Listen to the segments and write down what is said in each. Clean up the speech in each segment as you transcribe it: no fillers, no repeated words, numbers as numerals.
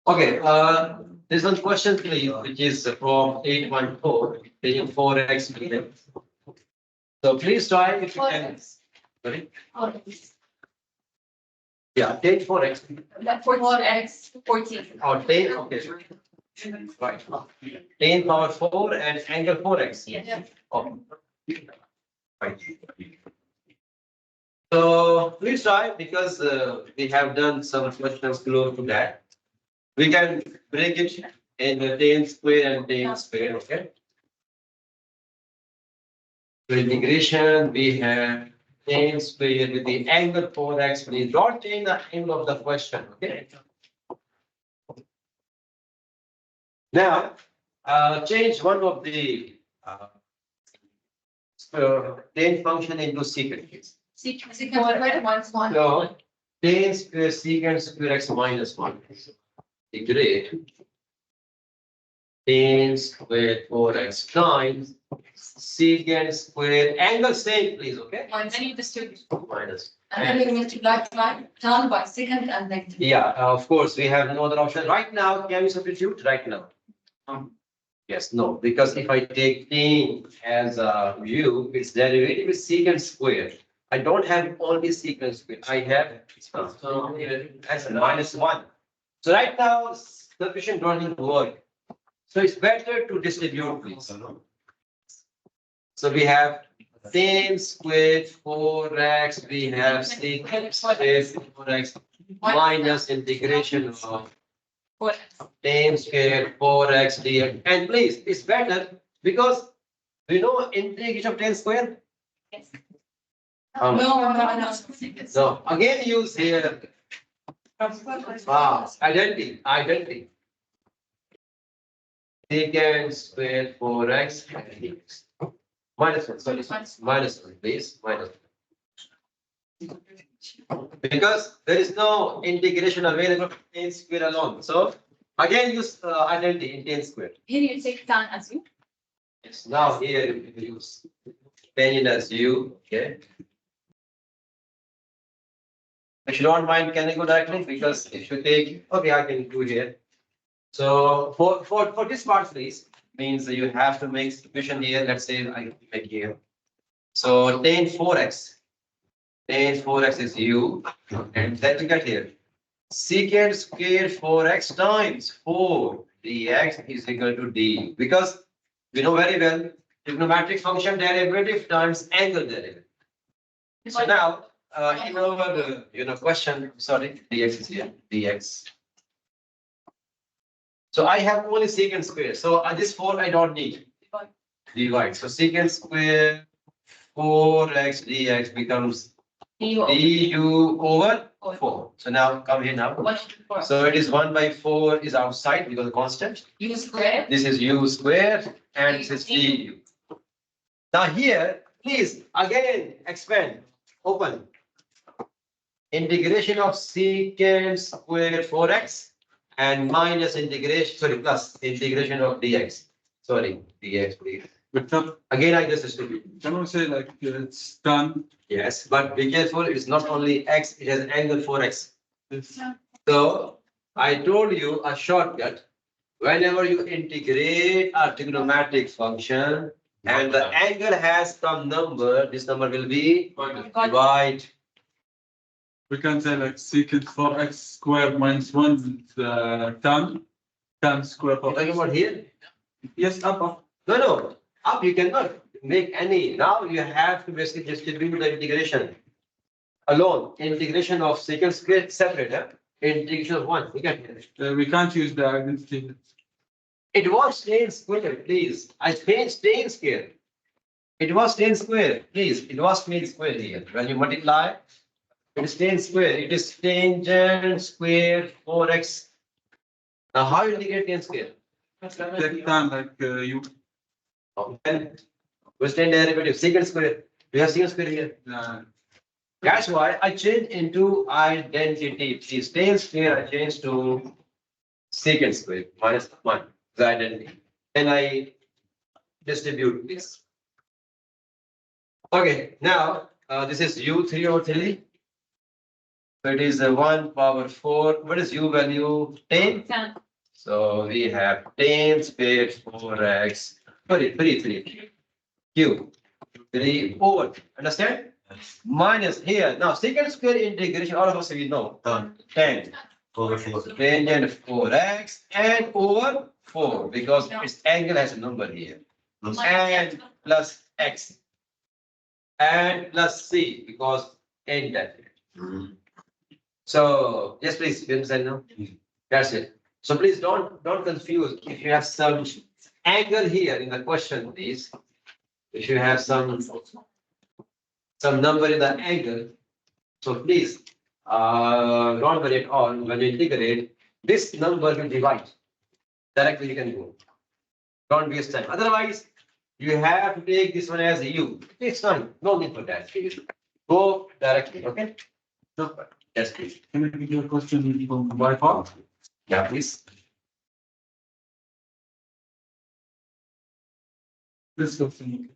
Okay, there's one question please, which is from 814, taking 4x. So please try if you can. Sorry? Yeah, take 4x. 4x, 14. Or take, okay. Right. 10 power 4 and angle 4x. Yeah. Okay. Right. So please try because we have done some questions close to that. We can break it in the 10 square and 10 square, okay? So integration, we have 10 square with the angle 4x. Please don't change the angle of the question, okay? Now, change one of the 10 function into secant. Secant minus 1. So 10 square secant square x minus 1. Integrate 10 square 4x times secant square angle same, please, okay? And then you distribute. Minus. And then you multiply down by secant and negative. Yeah, of course, we have no other option. Right now, can you substitute right now? Yes, no, because if I take 10 as a u, its derivative is secant square. I don't have only secant square. I have as a minus 1. So right now, substitution don't work. So it's better to distribute, please. So we have 10 squared 4x, we have secant squared 4x minus integration of 10 squared 4x dx. And please, it's better because we know integration of 10 squared. Yes. No. So again, use here. Identity. Secant squared 4x dx. Minus 1, sorry, minus 1, please, minus 1. Because there is no integration available for 10 square alone. So again, use identity in 10 square. Here you take tan as u. Yes. Now here you use 10 as u. Okay. If you don't mind, can I go directly? Because if you take, okay, I can do here. So for this part, please, means that you have to make substitution here. Let's say I make here. So tan 4x. Tan 4x is u, and then you get here. Secant square 4x times 4 dx is equal to d. Because we know very well trigonometric function derivative times angle derivative. So now, in our question, sorry, dx is here, dx. So I have only secant square. So this 4 I don't need. Divide. So secant square 4x dx becomes du over 4. So now come here now. So it is 1 by 4 is outside because constant. U square. This is u square and this is du. Now here, please again expand, open. Integration of secant square 4x and minus integration, sorry, plus integration of dx. Sorry, dx, please. But Again, I just distribute. can we say like it's done? Yes, but be careful, it's not only x, it has angle 4x. It's So I told you a shortcut. Whenever you integrate a trigonometric function and the angle has some number, this number will be divide. we can say like secant 4x squared minus 1 tan square You're talking about here? Yes, up. No. Up you cannot make any. Now you have to basically distribute the integration alone. Integration of secant square separate. Integration of 1. You can. We can't use the identity. It was 10 square, please. I changed 10 square. It was 10 square, please. It was 10 square here. When you multiply, it is 10 square. It is tangent square 4x. Now how you integrate 10 square? Take tan like you. Then what's 10 derivative? Secant square. Do you have secant square here? That's why I changed into identity. Please, tail square I changed to secant square minus 1, the identity. Then I distribute this. Okay, now this is u3 over 3. So it is 1 power 4. What is u value? 10. 10. So we have 10 space 4x. Sorry, 3. Q. 3 over. Understand? Minus here. Now, secant square integration, all of us we know. 10 Over 4. tangent 4x and over 4 because its angle has a number here. And plus x. And plus c because indefinite. So, yes, please, you understand now? That's it. So please don't confuse. If you have some angle here in the question, please. If you have some number in the angle, so please don't worry at all. When you integrate, this number will divide. Directly you can go. Don't waste time. Otherwise, you have to take this one as a u. It's fine. No need for that. Go directly. Okay. No. Yes, please. Can I give you a question from by part? Yeah, please. This question.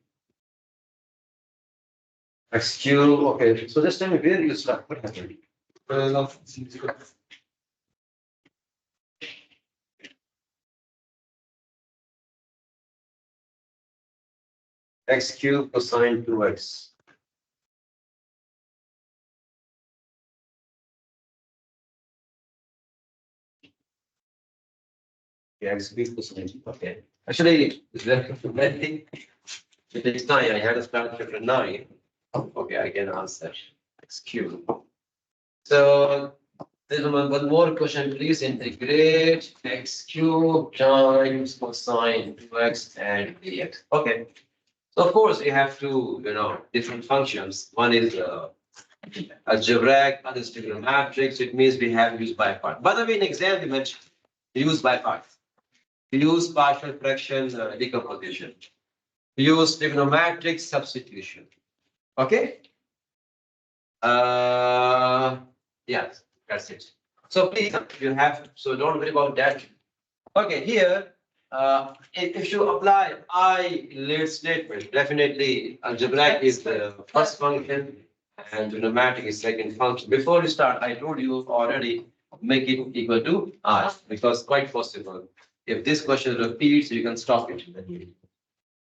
XQ. Okay. So this time where you start? What happened? X cube cosine 2x. Yeah, X cube cosine. Okay. Actually, it takes time. I had to start chapter 9. Okay, I can answer. X cube. So there's one more question. Please integrate x cube times cosine 2x and dx. Okay. So of course you have to, different functions. One is algebraic, other is trigonometric. It means we have used by part. By the way, in exam we mentioned use by part. We use partial fraction decomposition. We use trigonometric substitution. Okay. Yes, that's it. So please, you have, so don't worry about that. Okay, here, if you apply I-led statement, definitely algebraic is the first function and trigonometric is second function. Before you start, I told you already make it equal to I because quite possible. If this question repeats, you can stop it.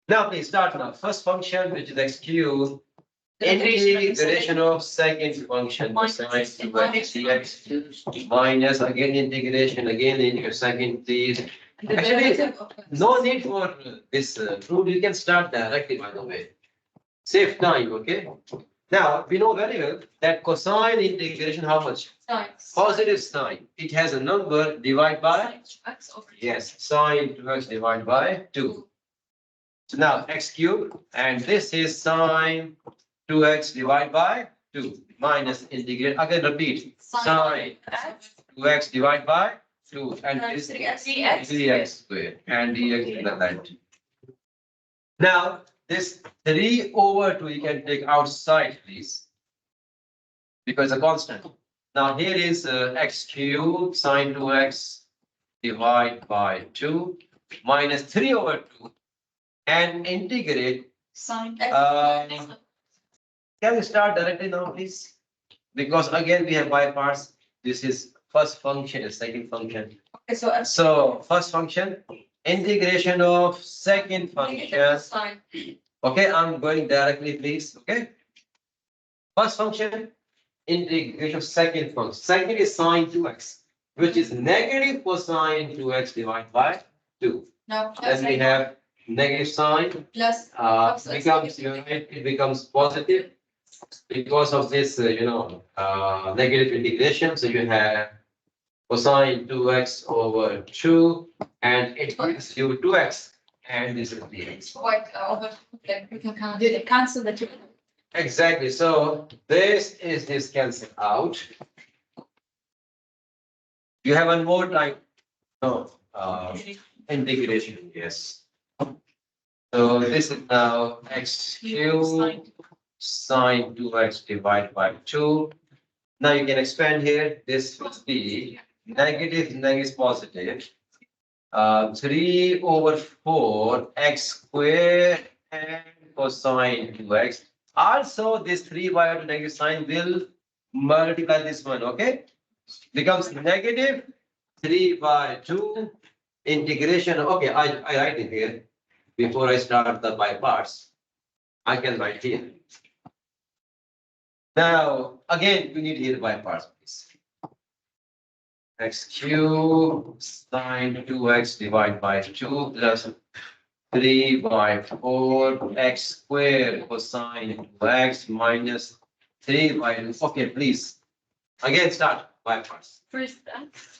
Now, please start now. First function, which is x cubed. Integration of second function cosine 2x dx minus again integration again in your second please. Actually, no need for this rule. You can start directly, by the way. Save time, okay? Now, we know very well that cosine integration, how much? Positive sign. It has a number divided by? Yes, sine 2x divided by 2. So now x cubed, and this is sine 2x divided by 2 minus integrate. Again, repeat. Sine 2x divided by 2 and this is 3x squared and dx in the length. Now, this 3 over 2 you can take outside, please, because a constant. Now, here is x cubed sine 2x divided by 2 minus 3 over 2 and integrate. Can we start directly now, please? Because again, we have by parts. This is first function and second function. Okay, so first function, integration of second function. Okay, I'm going directly, please. Okay. First function, integration of second function. Second is sine 2x, which is negative cosine 2x divided by 2. No, Then we have negative sign. Plus Becomes, it becomes positive. Because of this, negative integration, so you have cosine 2x over 2, and it gives you 2x, and this is dx. we can cancel the two. Exactly. So this cancelled out. You have one more time. No, integration. Yes. So this is now x cubed sine 2x divided by 2. Now you can expand here. This will be negative positive. 3 over 4 x squared and cosine 2x. Also, this 3 by negative sign will multiply this one, okay? Becomes negative 3 by 2 integration. Okay, I write it here before I start the by parts. I can write here. Now, again, we need here by parts, please. X cube sine 2x divided by 2 plus 3 by 4 x squared cosine 2x minus 3 by 2. Okay, please. Again, start by parts. First,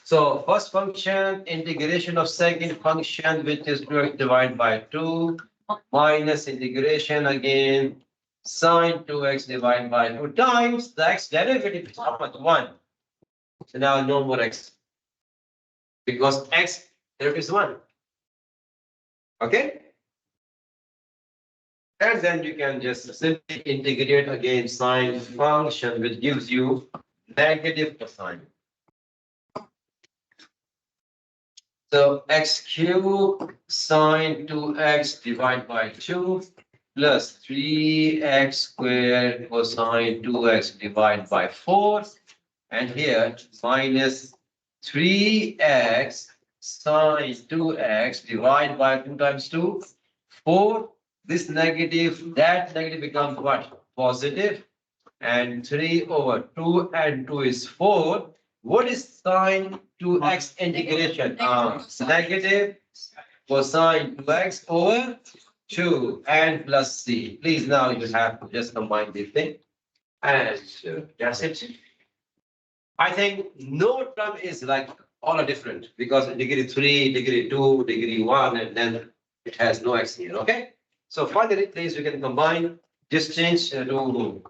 So first function, integration of second function, which is 2x divided by 2 minus integration again sine 2x divided by 2 times the x derivative is how much? 1. So now no more x. Because x derivative is 1. Okay? And then you can just simply integrate again sine function, which gives you negative cosine. So x cube sine 2x divided by 2 plus 3x squared cosine 2x divided by 4. And here minus 3x sine 2x divided by 2 times 2, 4. This negative, that negative becomes what? Positive. And 3 over 2 and 2 is 4. What is sine 2x integration? Negative cosine 2x over 2 and plus c. Please now you have to just combine this thing. And that's it. I think no term is like all are different because degree 3, degree 2, degree 1, and then it has no x here. Okay. So finally, please we can combine this change to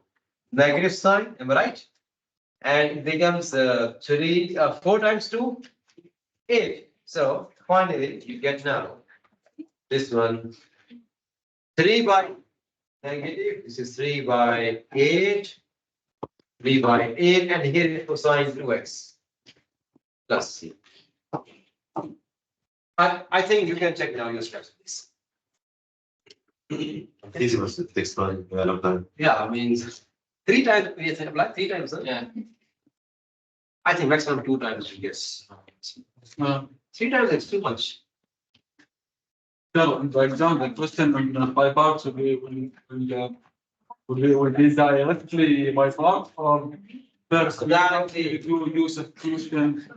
negative sign. Am I right? And it becomes 4 times 2, 8. So finally, you get now this one 3 by negative. This is 3 by 8. 3 by 8, and here is cosine 2x plus c. I think you can check now your steps, please. Easy was the fixed one, develop time. Yeah, means 3 times, we said apply 3 times, huh? Yeah. I think maximum 2 times, yes. Uh, 3 times is too much. So, for example, the question on by parts will be directly by part or first Directly. if you use a function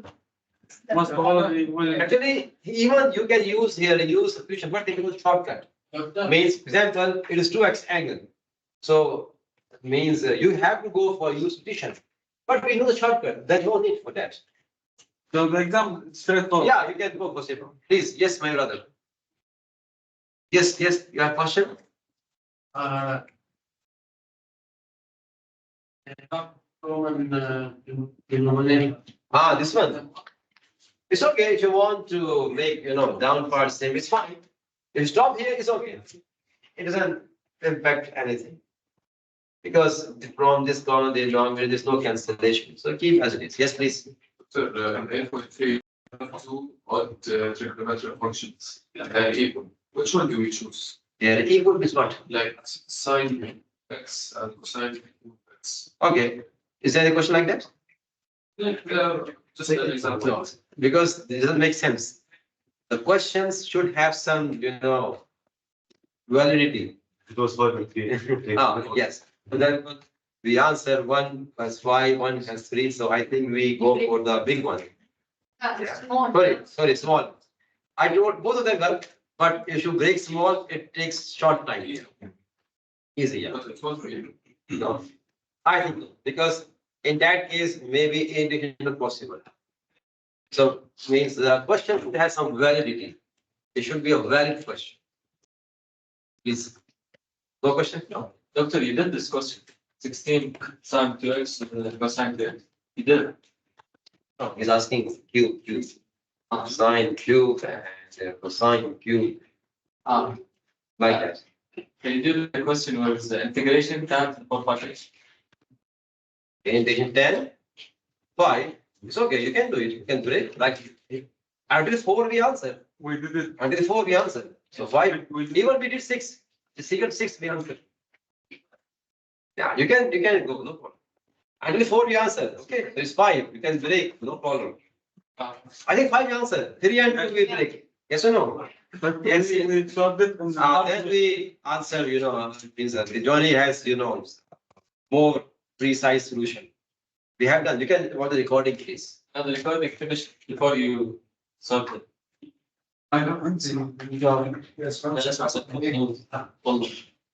most probably will. Actually, even you can use here, use substitution, but they use shortcut. Means, for example, it is 2x angle. So means you have to go for use substitution. But we know the shortcut, there's no need for that. So the example is straightforward. Yeah, you can go for simple. Please, yes, my brother. Yes, you have question? This one. It's okay if you want to make, down part same, it's fine. If you stop here, it's okay. It doesn't impact anything. Because from this corner, there's no cancellation. So keep as it is. Yes, please. Sir, in 8.3, two odd trigonometric functions equal. Which one do we choose? Yeah, equal is what? Like sine x and cosine x. Okay. Is there any question like that? Just an example. No, because it doesn't make sense. The questions should have some, validity. It was for the Yes. So then we answer 1 plus 5, 1 plus 3. So I think we go for the big one. Sorry, small. I don't, both of them work, but if you break small, it takes short time. Easy, yeah. But it was really. No, I think no, because in that case, maybe integration is not possible. So means the question should have some validity. It should be a valid question. Please. No question? No. Doctor, you did this question. 16 sine 2x cosine 2x. You did it. No, he's asking cube. Sine cube and cosine cube. Like that. Can you do the question with the integration term for partition? Integration 10, 5. It's okay, you can do it. You can do it. Like until 4 we answer. We did it. Until 4 we answer. So 5. We did Even we did 6. The second 6 we answer. Yeah, you can go, no problem. Until 4 we answer. Okay, so it's 5. You can break, no problem. I think 5 we answer. 3 and 2 we break. Yes or no? But Yes, yes. we solved it in Then we answer, Johnny has, more precise solution. We have done, you can, what the recording please. Now the recording finished before you solved it. I don't see.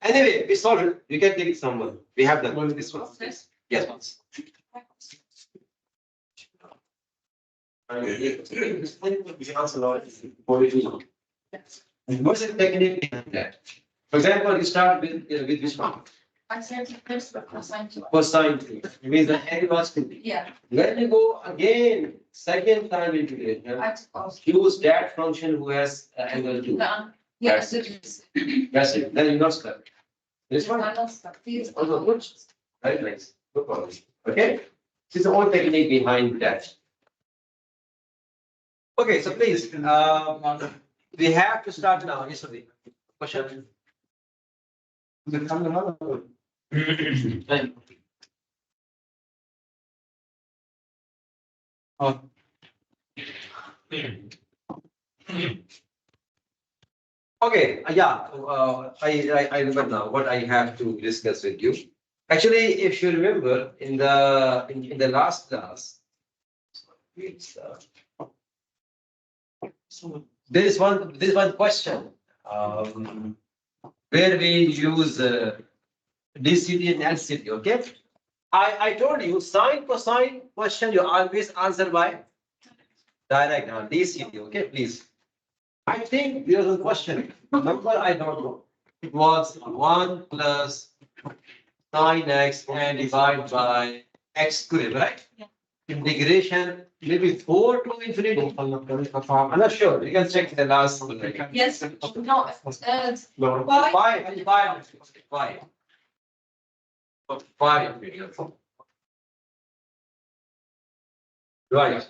Anyway, we solved it. You can take it someone. We have done this one. This? Yes, once. What's the technique behind that? For example, you start with which one? I said first, but cosine to. Cosine thing. It means the angle was to be. Yeah, When you go again, second time integration, I suppose. use that function who has angle 2. Yes, it is. That's it. Then you're not stuck. This one? I don't stop. These are Also good. Very nice. No problem. Okay? This is the whole technique behind that. Okay, so please, we have to start now. Yes, Sudhi. Question? Okay, I remember now what I have to discuss with you. Actually, if you remember in the last class, there is one question where we use DCT and LCT. Okay, I told you sine cosine question you always answer by direct DCT. Okay, please. I think there was a question. Number I don't know. It was 1 plus sine x and divided by x squared, right? Yeah. Integration maybe 4 to infinity. I'm not sure. You can check the last one. Yes, no, Five. Right.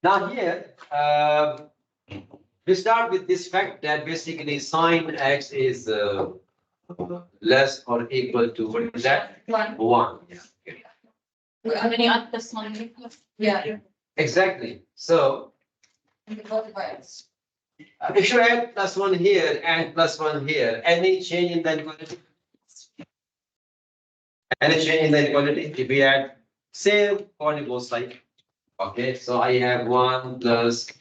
Now here, we start with this fact that basically sine x is less or equal to, what is that? 1. 1. How many on this one? Yeah. Exactly. So And divided by x. if you add +1 here and +1 here, any change in the inequality? Any change in the inequality? If we add same on both sides. Okay, so I have 1 plus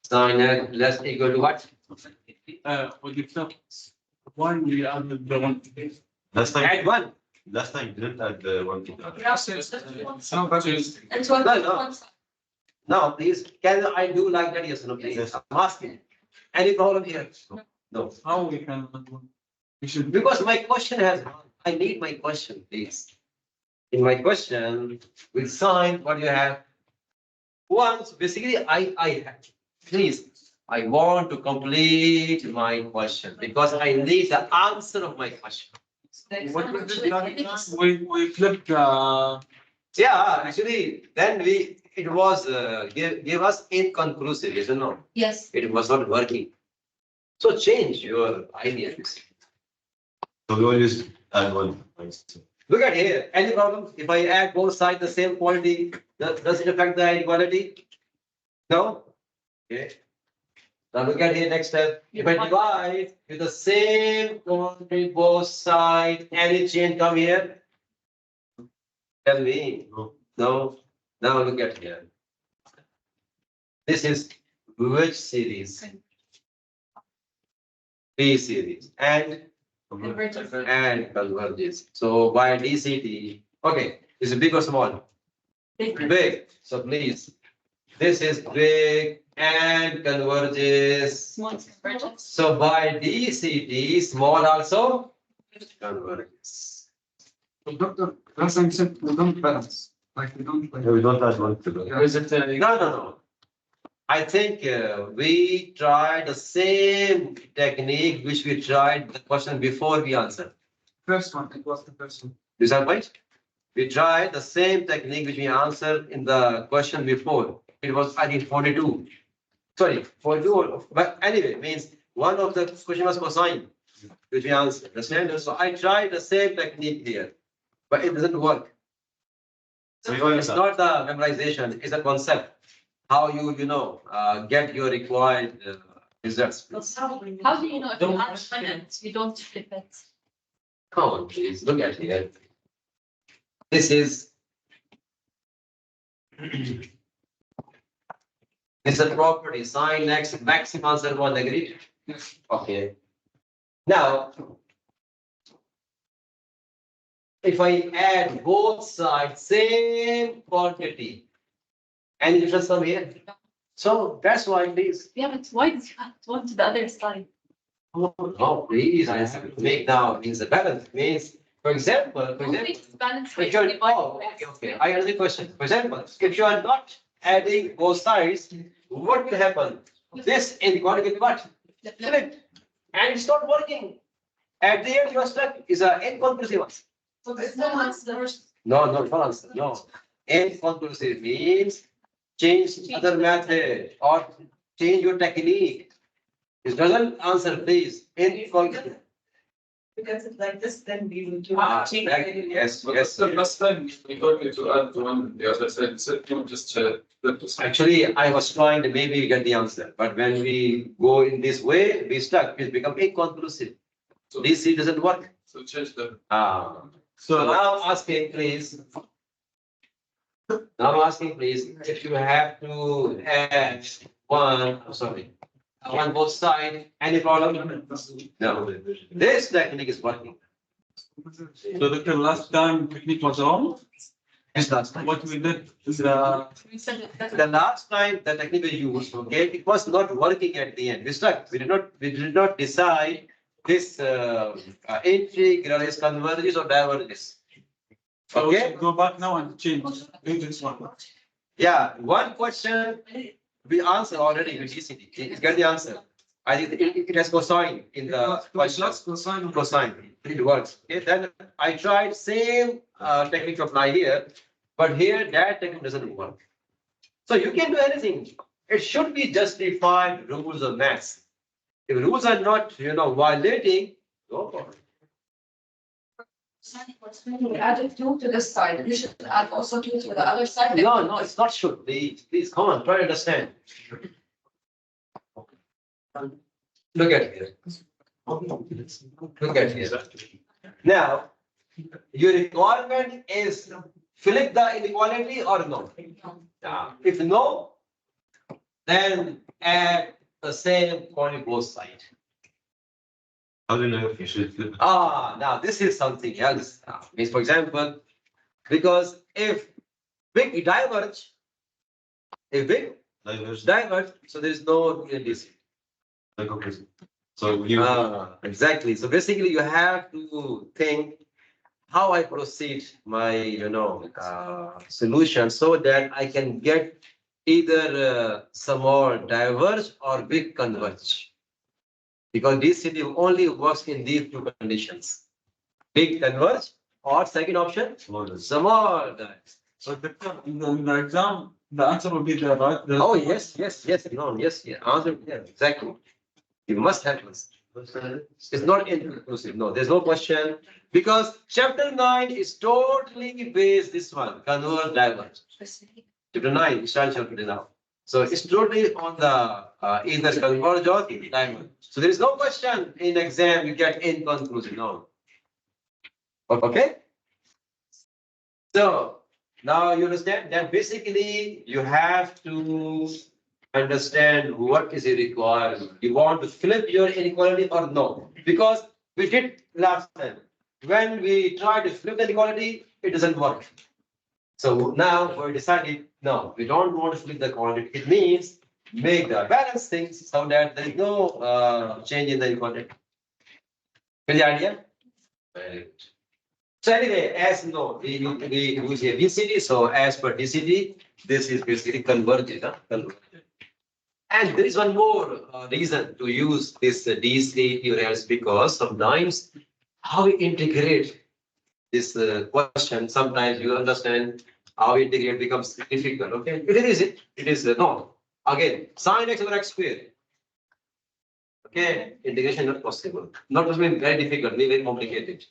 sine x less equal to what? With the one, we added the one. Last time, Add 1. last time didn't add the one. No, but it's. And so No. Now, please, can I do like that? Yes or no, please? Yes. I'm asking. Any problem here? No. How we can add one? We should. Because my question has, I need my question, please. In my question, with sine, what do you have? Once, basically, I have, please, I want to complete my question because I need the answer of my question. What we did last, we flipped, Yeah, actually, then it was, give us inconclusive, isn't it? Yes, It was not working. So change your ideas. So we always add one. Look at here, any problem? If I add both sides the same quantity, does it affect the inequality? No? Okay. Now look at here next step. If I divide with the same quantity both sides, any change come here? Tell me. No. No. Now look at here. This is which series? P series. And converges. So by DCT, okay, is it big or small? Big. So please, this is big and converges. small convergence. So by DCT, small also converges. Doctor, that's something we don't balance, like we don't. We don't add one to the. Or is it, No. I think we tried the same technique which we tried the question before we answered. First one, it was the first one. Is that right? We tried the same technique which we answered in the question before. It was, I think, 42. Sorry, 42. But anyway, means one of the question was cosine, which we answered. Understand? So I tried the same technique here, but it doesn't work. So you It's not the memorization, it's a concept. How get your required results. How do you know if you add minutes, you don't flip it? Come on, please, look at here. This is. It's a property, sin x, maximum answer one, agreed? Okay. Now, if I add both sides, same quantity, any difference from here? So that's why it is. Yeah, but why did you add one to the other side? No, please, I have to make now means the balance means, for example, Only to balance if by you're, dividing oh, by okay, x okay, squared. I answer the question. For example, if you are not adding both sides, what will happen? This inequality will be what? Flip. And it's not working. At the end, you are stuck. Is an inconclusive answer. So there's no answer. No, no, no answer. No. Inconclusive means change other method or change your technique. It doesn't answer, please. Inconclusive. Because it's like this, then we will do. Yes, yes. The last time we told you to add one, the other side, said you just flip the side. Actually, I was trying to maybe get the answer, but when we go in this way, we stuck. It become inconclusive. So, DC doesn't work. so change the. So now I'm asking, please. Now I'm asking, please, if you have to add one, on both sides, any problem? No. This technique is working. So the last time technique was wrong. This last time. What we did is the We said it doesn't. The last time the technique we used, okay, it was not working at the end. We stuck. We did not decide this integral is converges or diverges. so Okay. go back now and change. Do this one. Yeah, one question we answer already with GCD. It got the answer. I think it has cosine in the question. Cosine. Cosine. It works. Okay, then I tried same technique to apply here, but here that technique doesn't work. So you can do anything. It should be justified rules of maths. If rules are not, violating, go for it. We added two to this side. We should add also two to the other side. No, no, it's not should. Please, come on, try to understand. Look at here. Look at here. Now, your requirement is flip the inequality or no? If no, then add the same on both sides. How do you know if you should flip? Now this is something else. Means, for example, because if big diverge, so there is no DC. Like, okay. So you. Exactly. So basically, you have to think how I proceed my, solution so that I can get either small diverge or big converge. Because DCD only works in these two conditions. Big converge or second option, small diverge. So in the exam, the answer will be there, right? Oh, yes, no, yes, yeah, answer, yeah, exactly. You must have this. It's not inclusive, no, there's no question, because chapter 9 is totally based this one, converge diverge. Chapter 9, we start chapter now. So it's totally on the either converge or diverge. So there is no question in exam you get inconclusive, no. Okay? So now you understand that basically you have to understand what is a requirement. You want to flip your inequality or no? Because we did last time. When we try to flip the inequality, it doesn't work. So now we decided, no, we don't want to flip the quantity. It means make the balance things so that there is no change in the inequality. Get the idea? Very good. So anyway, as you know, we use a DCD. So as per DCD, this is basically convergent. Convergent. And there is one more reason to use this DC URLs because sometimes how we integrate this question, sometimes you understand how integrate becomes difficult. Okay, it is it. It is no. Again, sin x over x squared. Okay, integration not possible. Not possible, very difficult, very complicated.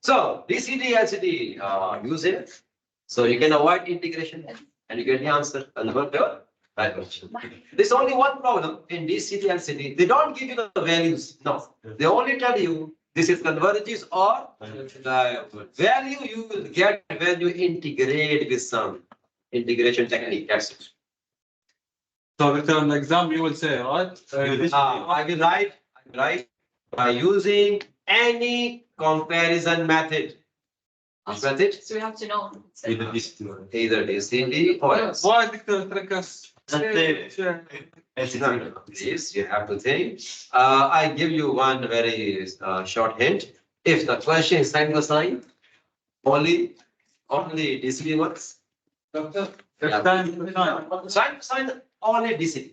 So DCD LCD use it. So you can avoid integration and you get the answer and work your right question. There's only one problem in DCD LCD. They don't give you the values. No, they only tell you this is converges or value you will get when you integrate with some integration technique. That's it. So return the exam, you will say, right? I will write by using any comparison method. Which method? So we have to know. Either this two. Either DCD or else. Why Dr. Trakas? Please, you have to think. I give you one very short hint. If the question is sin cosine, only DCD works. Doctor, Yeah. Sin cosine, only DCD.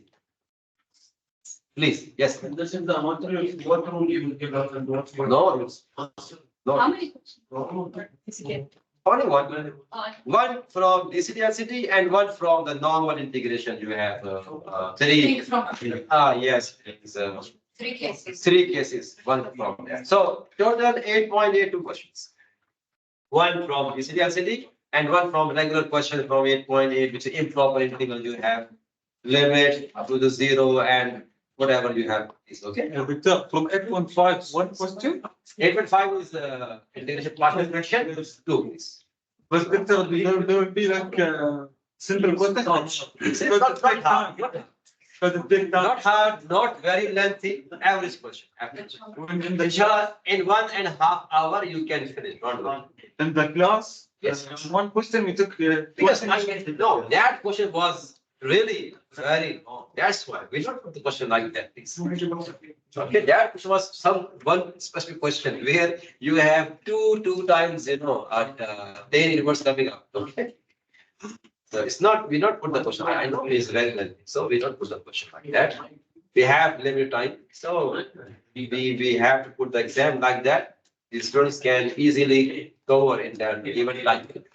Please, yes. This is the material, what rule you will give us and what. No, How many questions? This only one. One from DCD LCD and one from the normal integration. You have three. Take from Yes, it's, 3 cases. 3 cases, one from there. So total 8.82 questions. One from DCD LCD and one from regular question from 8.8, which is improper integral. You have limit up to the 0 and whatever you have is okay. Doctor, from 8.5, one question? 8.5 is the integration partial fraction. 2, please. But Doctor, there will be like simple question. It's not quite hard. But it take time. Not hard, not very lengthy, average question. Average. In the Inshallah, in 1.5 hours, you can finish. Don't worry. in the class, Yes. one question we took. Because no, that question was really very long. That's why we don't put the question like that, please. Okay, that question was one specific question where you have two times, 10 inverse coming up. Okay. So it's not, we don't put the question. I know it is very lengthy, so we don't put the question like that. We have limited time, so we have to put the exam like that. The students can easily cover in that even like that.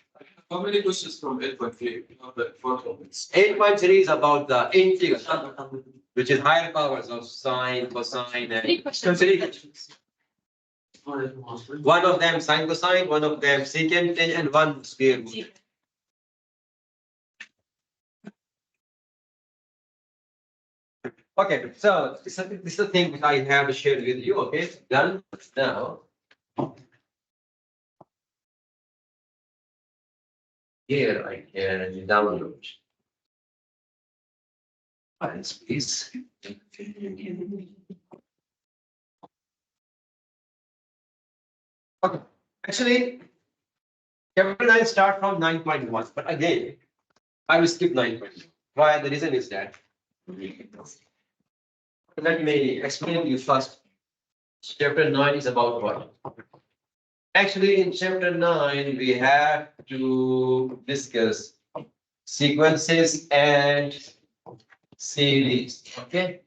How many questions from 8.3? The 4 topics. 8.3 is about the integral, which is higher powers of sine, cosine, and 3 questions. three questions. One of them sine cosine, one of them secant, and one square root. Okay, so this is the thing which I have shared with you. Okay, done now. Here I can download files, please. Okay, actually, chapter 9 start from 9.1, but again, I will skip 9.1. Why? The reason is that. Let me explain to you first. Chapter 9 is about what? Actually, in chapter 9, we have to discuss sequences and series. Okay?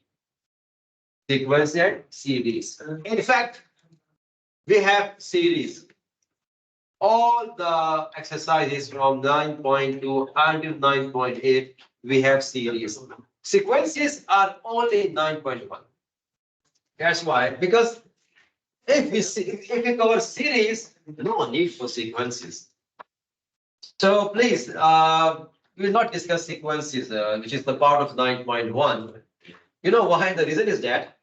Sequence and series. In fact, we have series. All the exercises from 9.2 until 9.8, we have series. Sequences are only 9.1. That's why, because if we cover series, no need for sequences. So please, we will not discuss sequences, which is the part of 9.1. You know why? The reason is that,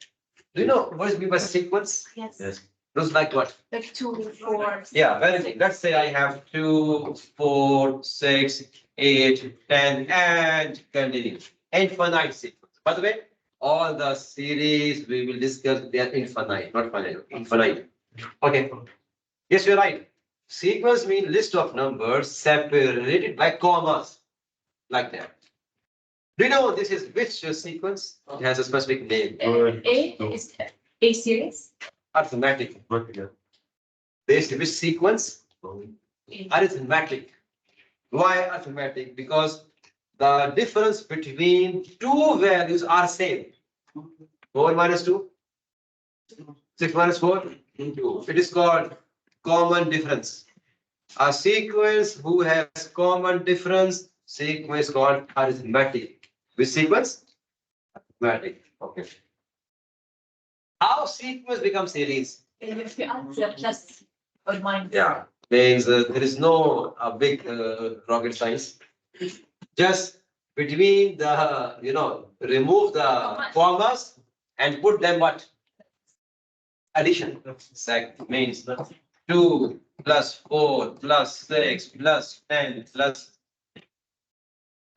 do you know what is meant by sequence? Yes. Yes. Looks like what? Like 2, 4. Yeah, very good. Let's say I have 2, 4, 6, 8, 10, and continue. Infinite sequence. By the way, all the series we will discuss, they are infinite, not finite, infinite. Okay. Yes, you're right. Sequence means list of numbers separated by commas, like that. Do you know this is which sequence? It has a specific name. A is A series. Arithmetic. This which sequence? Arithmetic. Why arithmetic? Because the difference between two values are same. 4 minus 2, 6 minus 4, 2. It is called common difference. A sequence who has common difference, sequence called arithmetic. Which sequence? Arithmetic. Okay. How sequence becomes series? If you add the plus or minus. Yeah, means there is no big rocket science. Just between the, remove the commas and put them what? Addition. Sec means 2 plus 4 plus 6 plus 10 plus.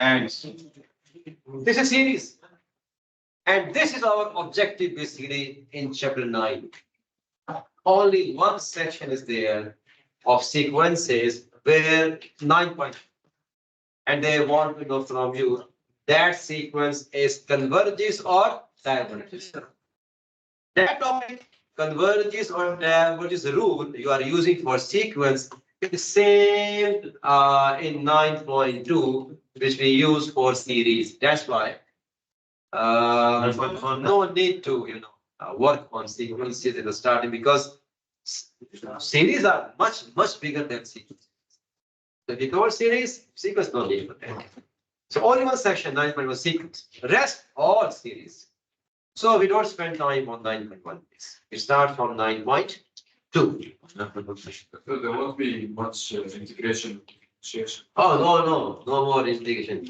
And this is series. And this is our objective basically in chapter 9. Only one section is there of sequences where 9 point. And they want to know from you that sequence is converges or diverges. That topic, converges or diverges rule you are using for sequence is same in 9.2 which we use for series. That's why no need to work on sequences in the starting because series are much bigger than sequences. If you cover series, sequence no need for that. So only one section 9.1 sequence. Rest all series. So we don't spend time on 9.1. We start from 9.2. So there won't be much integration. Association. Oh no more integration.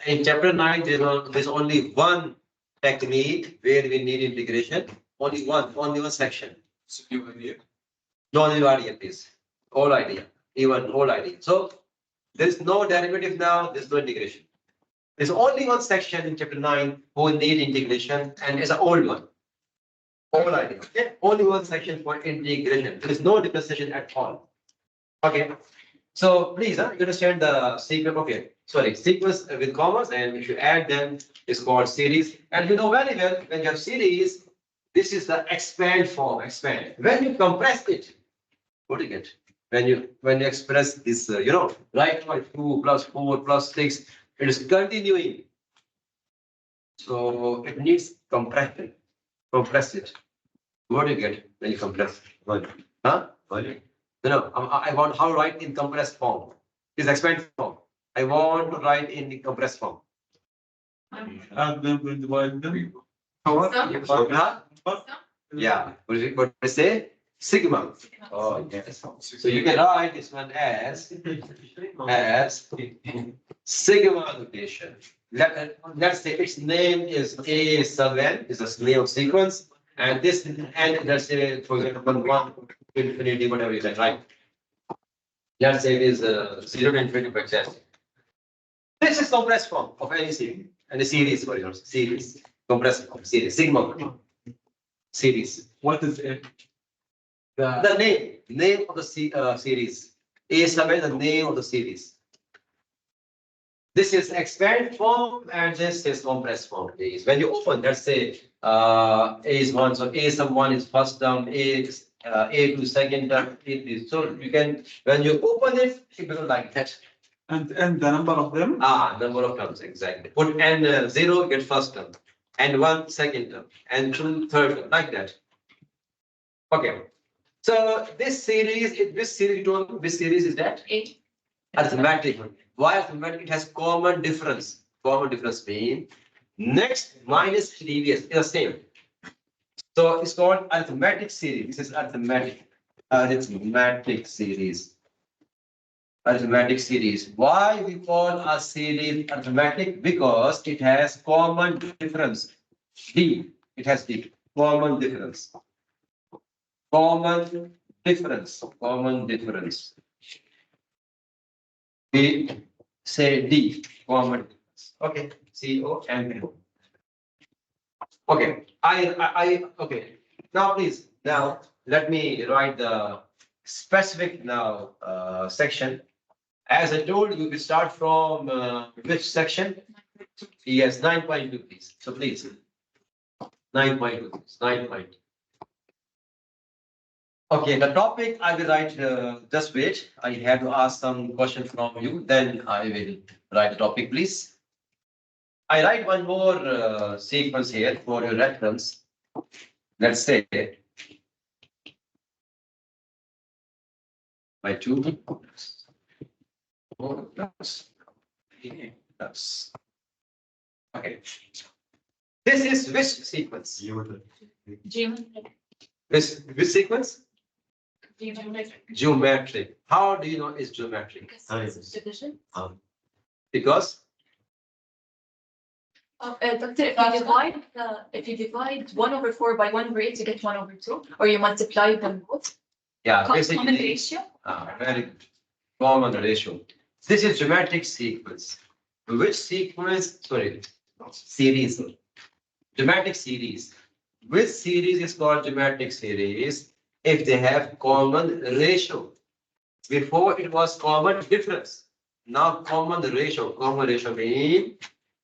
In chapter 9, there's only one technique where we need integration. Only one section. So you idea. No new idea, please. All idea, even whole idea. So there's no derivative now. There's no integration. There's only one section in chapter 9 who need integration, and it's an old one. Whole idea. Okay? Only one section for integration. There is no differentiation at all. Okay. So please, you understand the sequence. Okay, sorry, sequence with commas, and if you add them, it's called series. And you know very well when you have series, this is the expand form. Expand. When you compress it, what do you get? When you express this, right by 2 plus 4 plus 6, it is continuing. So it needs compression. Compress it. What do you get when you compress? Huh? I want how to write in compressed form. Is expand form. I want to write in the compressed form. Add them and divide them. Huh? Yeah. What do you say? Sigma. Oh, yes. So you can write this one as sigma notation. Let's say its name is A7, is a name of sequence, and this, and let's say, for example, 1 to infinity, whatever you can write. Let's say it is 0 to infinity, for example. This is compressed form of any series for yours. Series. Compressed form. Series. Sigma. Series. What is it? The name of the series. A7, the name of the series. This is expand form and this is compressed form. When you open, let's say A is 1, so A sub 1 is first term, A2 second term, A3. So you can, when you open it, it becomes like that. And the number of them? Number of terms, exactly. Put n 0, get first term, and 1 second term, and 2 third term, like that. Okay. So this series, this series is that? 8. Arithmetic. Why arithmetic? It has common difference. Common difference means next minus previous is the same. So it's called arithmetic series. This is arithmetic series. Arithmetic series. Why we call a series arithmetic? Because it has common difference. D. It has D. Common difference. Common difference. Common difference. We say D. Common difference. Okay. C-O-M-M. Okay. Okay. Now please. Now let me write the specific section. As I told you, we start from which section? Yes, 9.2, please. So please. 9.2. 9.2. Okay, the topic I will write, just wait. I have to ask some question from you, then I will write the topic, please. I write one more sequence here for your reference. Let's say by 2 4 plus. Okay. This is which sequence? Geometric. Which sequence? Geometric. Geometric. How do you know it's geometric? Because it's division. Because Doctor, if you divide 1/4 by 1/8, you get 1/2, or you multiply them both. yeah, Common basically ratio. very good. Common ratio. This is geometric sequence. Which sequence? Sorry, series. Geometric series. Which series is called geometric series? If they have common ratio. Before it was common difference. Now common ratio. Common ratio means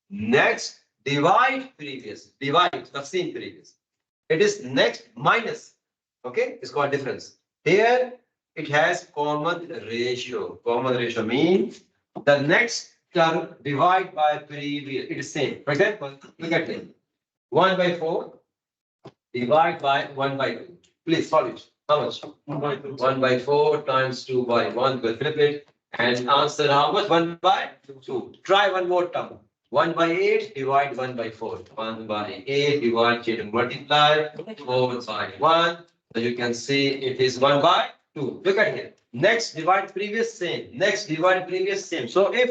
next divide previous. Divide the same previous. It is next minus. Okay, it's called difference. Here it has common ratio. Common ratio means the next term divide by previous. It is same. For example, look at it. 1/4 divide by 1/2. Please solve it. How much? 1/4 times 2/1. We'll flip it and answer how much? 1/2. Try one more term. 1/8 divide 1/4. 1/8 divide 8 and multiply 4/1. So you can see it is 1/2. Look at here. Next divide previous same. Next divide previous same. So if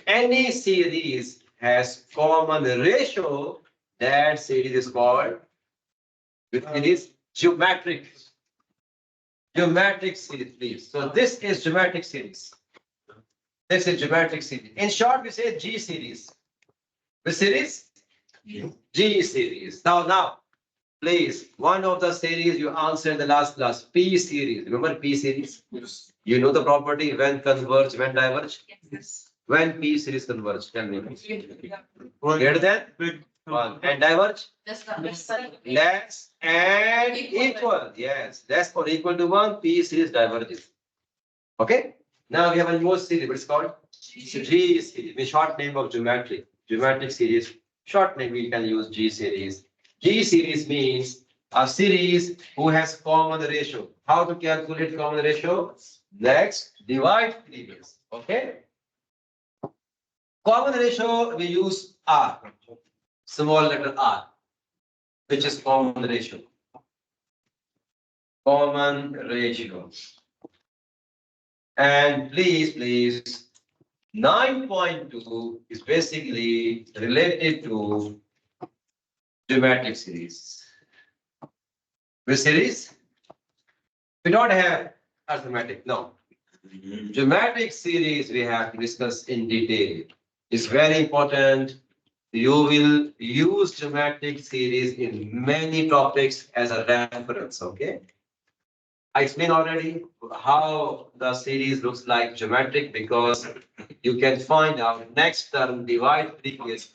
any series has common ratio, that series is called it is geometric. Geometric series, please. So this is geometric series. This is geometric series. In short, we say G series. Which series? G series. Now, please, one of the series you answered in the last class, P series. Remember P series? Yes. You know the property when converge, when diverge. Yes. When P series converge, tell me. Greater than Big. 1 and diverge That's not necessary. less and equal. Yes, less or equal to 1. P series diverges. Okay. Now we have one more series, but it's called G series. The short name of geometric. Geometric series. Short name we can use G series. G series means a series who has common ratio. How to calculate common ratio? Next, divide previous. Okay. Common ratio we use R. Small letter R, which is common ratio. Common ratio. And please, 9.2 is basically related to geometric series. Which series? We don't have arithmetic, no. Geometric series we have to discuss in detail. It's very important. You will use geometric series in many topics as a reference, okay? I explained already how the series looks like geometric because you can find out next term divide previous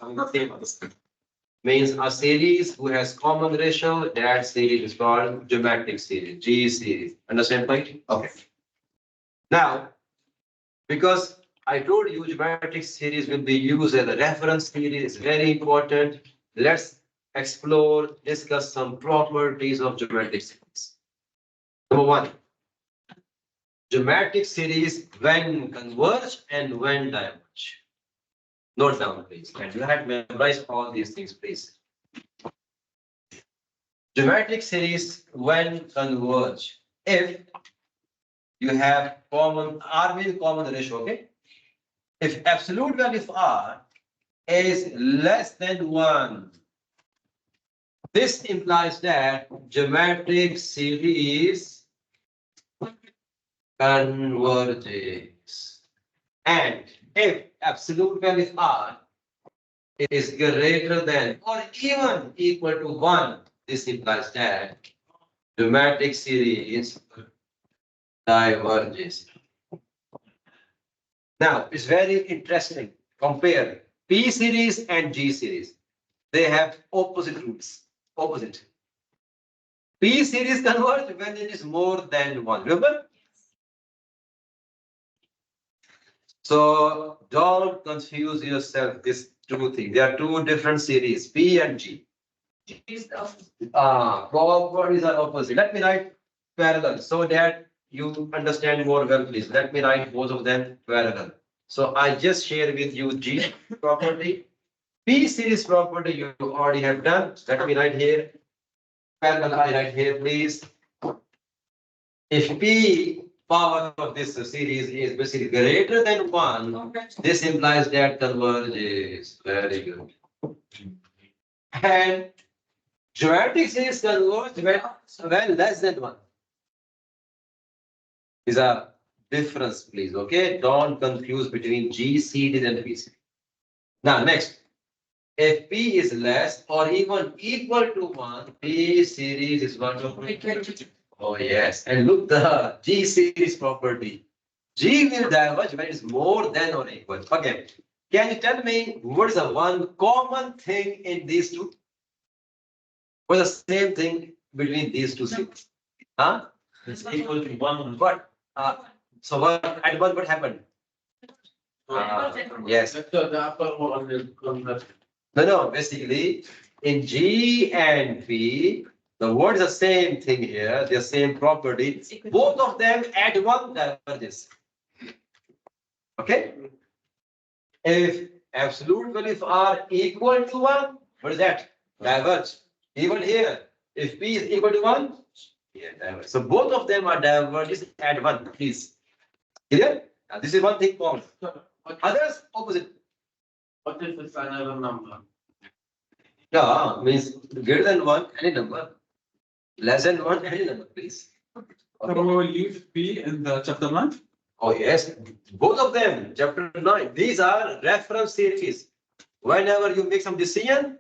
means a series who has common ratio, that series is called geometric series, G series. Understand point? Okay. Now, because I told you geometric series will be used as a reference series, it's very important. Let's explore, discuss some properties of geometric series. Number 1, geometric series when converge and when diverge. Note down, please. And you have memorized all these things, please. Geometric series when converge. If you have common R means common ratio, okay? If absolute value of R is less than 1, this implies that geometric series converges. And if absolute value of R is greater than or even equal to 1, this implies that geometric series diverges. Now, it's very interesting. Compare P series and G series. They have opposite roots. Opposite. P series converge when it is more than 1. Remember? So don't confuse yourself. This two things. There are two different series, P and G. Properties are opposite. Let me write parallel so that you understand more well, please. Let me write both of them parallel. So I just share with you G property. P series property you already have done. Let me write here. Parallel I write here, please. If P power of this series is basically greater than 1, this implies that converges. Very good. And geometric series converge when less than 1. Is a difference, please. Okay, don't confuse between G series and P series. Now, next, if P is less or even equal to 1, P series is one of. Oh, yes. And look, the G series property. G will diverge when it's more than or equal. Okay. Can you tell me what is the one common thing in these two? What is the same thing between these two series? Huh? It's equal to one. What? So what at what happened? Yes. The upper one is converge. No. Basically, in G and P, the word is the same thing here. The same property. Both of them at one diverges. Okay. If absolute values are equal to 1, what is that? Diverge. Even here, if P is equal to 1, yeah, diverge. So both of them are diverges at 1, please. Clear? Now, this is one thing common. Others opposite. What is this another number? Yeah, means greater than 1, any number. Less than 1, any number, please. So we will use P in the chapter 9. Oh, yes. Both of them, chapter 9. These are reference series. Whenever you make some decision,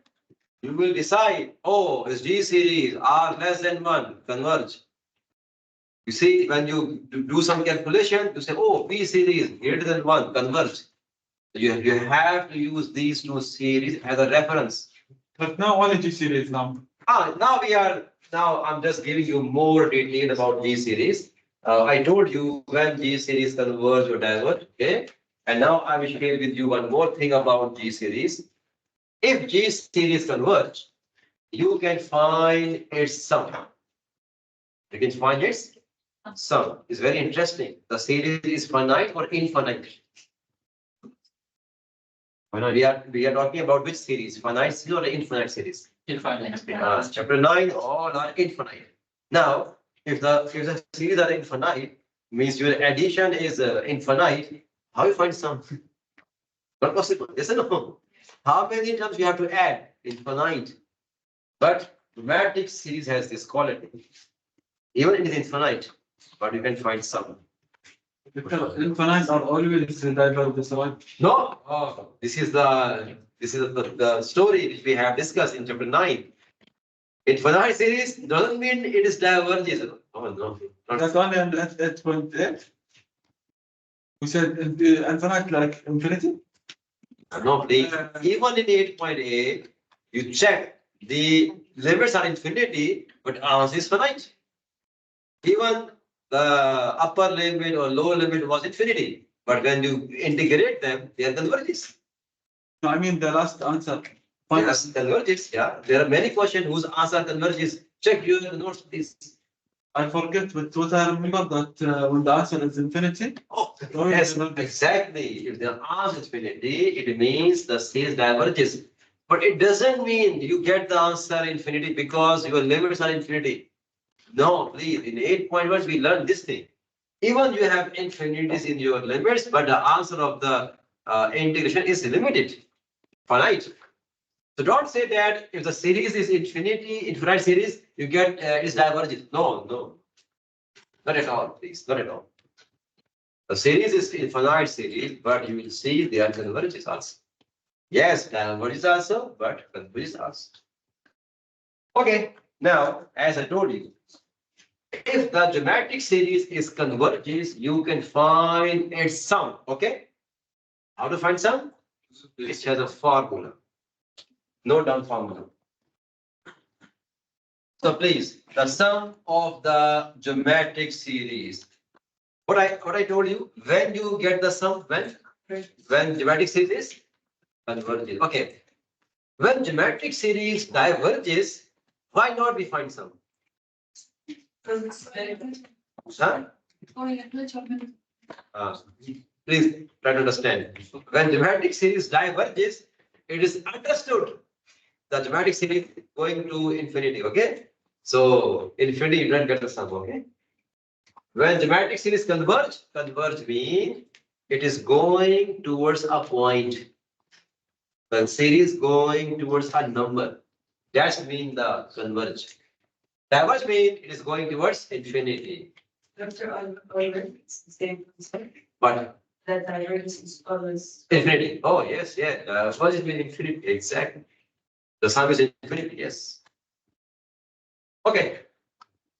you will decide, oh, this G series are less than 1, converge. You see, when you do some calculation, you say, oh, P series greater than 1, converge. You have to use these two series as a reference. But now only G series now. Now I'm just giving you more detail about G series. I told you when G series converge or diverge, okay? And now I will share with you one more thing about G series. If G series converge, you can find its sum. You can find its sum. It's very interesting. The series is finite or infinite. We are talking about which series? Finite series or infinite series? Infinite. Chapter 9, all are infinite. Now, if the series are infinite, means your addition is infinite, how you find sum? Not possible, yes or no? How many times you have to add? Infinite. But geometric series has this quality. Even it is infinite, but you can find sum. Because infinite are always diverges, right? No, this is the story which we have discussed in chapter 9. Infinite series doesn't mean it is diverges. Oh no. That's only at 8.8. We said infinite like infinity. No, please. Even in 8.8, you check the limits are infinity, but answer is finite. Even the upper limit or lower limit was infinity, but when you integrate them, they are converges. No, I mean the last answer. Yes, converges. Yeah, there are many questions whose answer converges. Check your notes, please. I forget, but what I remember that when the answer is infinity. Oh, yes, exactly. If the answer is infinity, it means the series diverges. But it doesn't mean you get the answer infinity because your limits are infinity. No, please. In 8.1, we learned this thing. Even you have infinities in your limits, but the answer of the integration is limited, finite. So don't say that if the series is infinite series, you get is divergent. No, not at all, please, not at all. The series is infinite series, but you will see they are converges also. Yes, converges also, but converges also. Okay, now as I told you, if the geometric series is converges, you can find its sum. Okay, how to find sum? It has a formula. Note down formula. So please, the sum of the geometric series. What I told you, when you get the sum, when geometric series is Converges. Okay. When geometric series diverges, why not we find some? Huh? Please try to understand. When geometric series diverges, it is understood the geometric series going to infinity. Okay. So infinity you don't get the sum. Okay. When geometric series converge mean it is going towards a point. When series going towards a number, that's mean the converge. Diverge mean it is going towards infinity. After always the same concept, But that divergence is always. infinity. Oh yes, yeah. Diverge mean infinity. Exactly. The sum is infinity. Yes. Okay.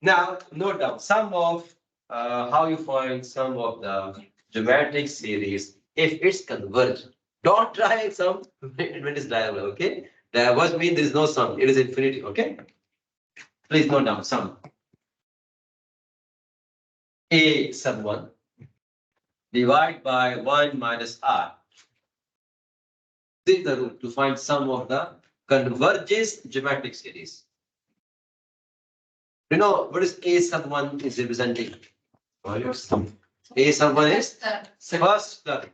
Now note down sum of how you find sum of the geometric series if it's converged. Don't try some when it's diagonal. Okay. Diverge mean there is no sum. It is infinity. Okay. Please note down sum. A sub 1 divide by 1 minus r. This is the rule to find sum of the converges geometric series. You know what is A sub 1 is representing? A sub 1 is first term.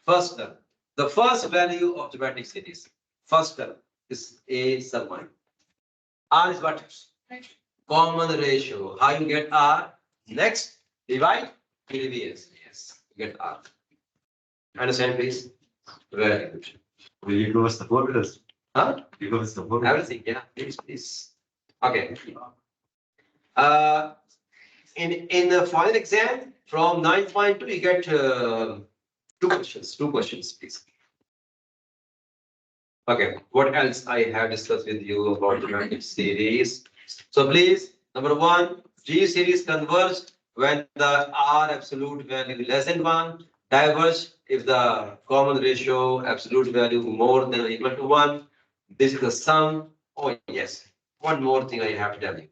First term. The first value of geometric series. First term is A sub 1. R is what? Common ratio. How you get R? Next, divide previous. Yes, get R. Understand, please? Very good. Will you give us the formulas? Huh? You give us the formulas? Everything, yeah, please. Okay. In the final exam from 9.2, you get two questions, please. Okay, what else I have discussed with you about geometric series? So please, number one, G series converge when the R absolute value less than 1, diverge if the common ratio absolute value more than or equal to 1. This is the sum. Oh yes, one more thing I have to tell you.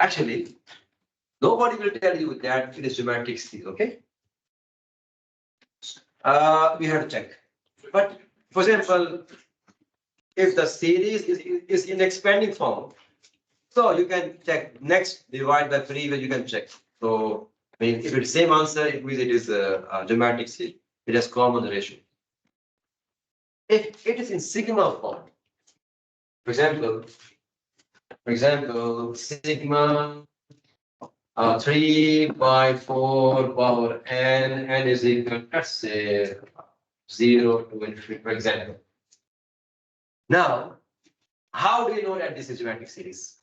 Actually, nobody will tell you that it is geometric series, okay? We have to check. But for example, if the series is in expanding form, so you can check next divide by previous, you can check. So, I mean, if it's same answer, it means it is a geometric series. It has common ratio. If it is in sigma form, for example, sigma 3 by 4 power n is equal, let's say 0 to infinity, for example. Now, how do you know that this is geometric series?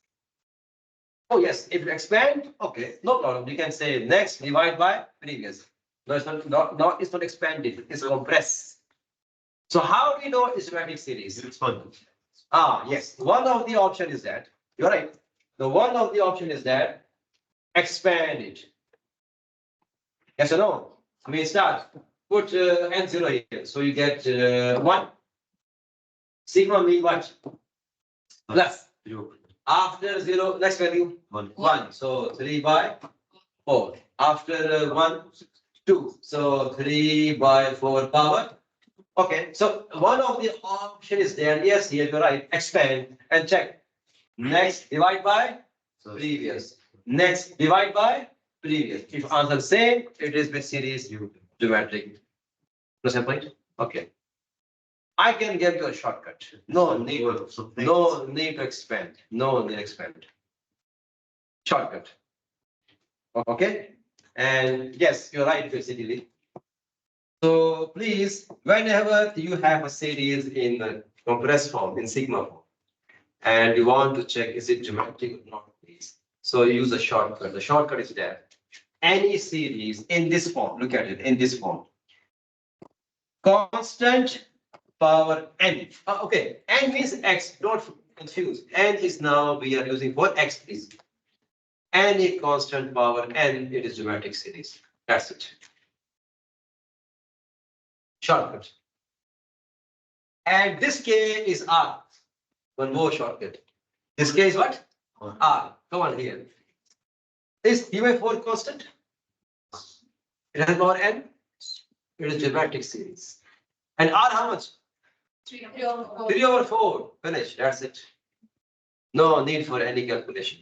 Oh yes, if you expand, okay, no problem. You can say next divide by previous. No, it's not it's not expanded, it's compressed. So how do you know it's geometric series? It's fun. Yes, one of the option is that, you're right. The one of the option is that expand it. Yes or no? I mean, start. Put n0 here. So you get 1. Sigma mean what? Plus. After 0, next value? 1. So 3 by 4. After 1, 2. So 3 by 4 power. Okay. So one of the option is there. Yes, here you're right. Expand and check. Next, divide by previous. Next, divide by previous. If answer same, it is with series geometric. Understand point? Okay. I can give you a shortcut. No need to expand. No need to expand. Shortcut. Okay. And yes, you're right, basically. So please, whenever you have a series in the compressed form, in sigma form, and you want to check is it geometric or not, please. So use a shortcut. The shortcut is there. Any series in this form, look at it in this form. Constant power n. Okay, n means x, don't confuse. N is now we are using for x, please. Any constant power n, it is geometric series. That's it. Shortcut. And this k is r. One more shortcut. This k is what? R. Come on here. Is p by 4 constant? It has power n. It is geometric series. And R how much? 3 over 4. 3 over 4. Finish. That's it. No need for any calculation.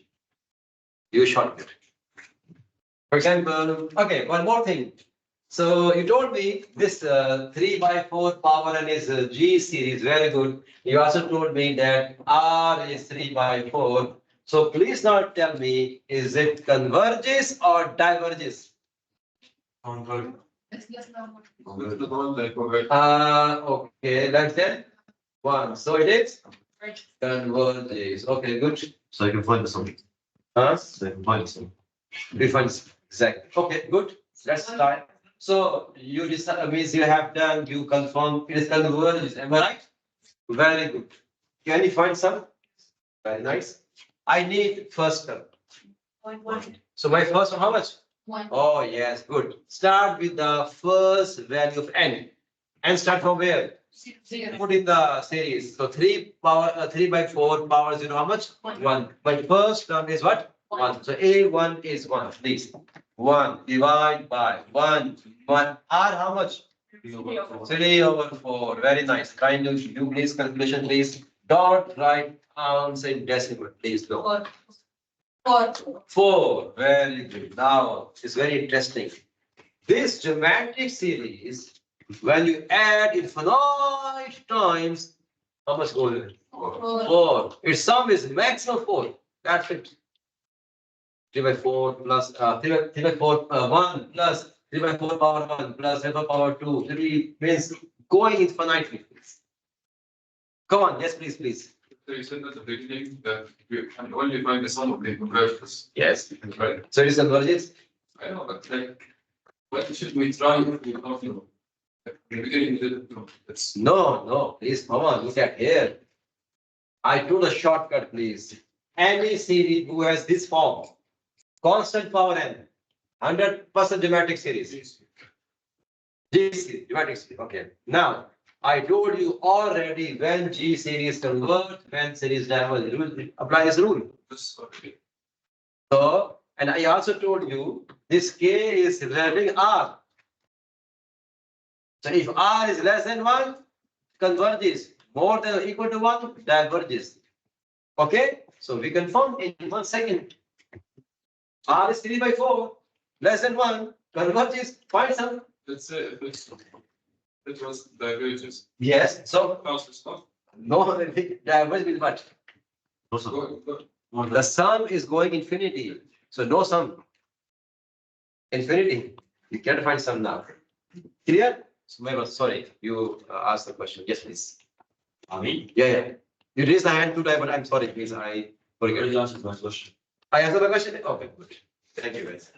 Use shortcut. For example, okay, one more thing. So you told me this 3 by 4 power n is G series. Very good. You also told me that R is 3 by 4. So please now tell me, is it converges or diverges? It's less than 1. The one that convert. Okay, less than 1. So it is converges. Okay, good. So you can find the sum. Huh? So you can find the sum. Defines exactly. Okay, good. Let's start. So you decide means you have done, you confirm it is convergence. Am I right? Very good. Can you find some? Very nice. I need first term. 1. So my first one, how much? 1. Oh, yes, good. Start with the first value of n. And start from where? 0. Put in the series. So 3 by 4 power 0, how much? 1. My first term is what? 1. So A1 is 1, please. 1 divide by 1. 1 R how much? 3 over 4. Very nice. Kind of do please calculation, please. Don't write answer in decimal, please. No. 4. 4. Very good. Now it's very interesting. This geometric series, when you add infinite times, how much goes in? 4. Its sum is maximum 4. That's it. 3 by 4 plus 3 by 4 1 plus 3 by 4 power 1 plus 3 by power 2. 3 means going infinitely. Please. Come on, yes, please, please. So you said at the beginning that we can only find the sum of the conversions. Yes. Right. So it is convergence. I know, but like, what should we try if we don't know? At the beginning, we didn't know. It's No, please, come on, look at here. I took a shortcut, please. Any series who has this form, constant power n, 100% geometric series. G series, geometric series. Okay. Now, I told you already when G series convert, when series diverge, apply this rule. just okay. So, and I also told you this K is representing R. So if R is less than 1, converges. More than or equal to 1, diverges. Okay? So we confirm in 1 second. R is 3 by 4, less than 1, converges, find some. Let's say if it was divergence. Yes, so How's the stuff? no, diverge with what? No sum. Go. The sum is going infinity. So no sum. Infinity. You can't find sum now. Clear? So, maybe, sorry, you asked the question. Yes, please. Me? Yeah. You raised the hand two times, but I'm sorry, please. I forget. You answered my question. I answered the question? Okay, good. Thank you, guys.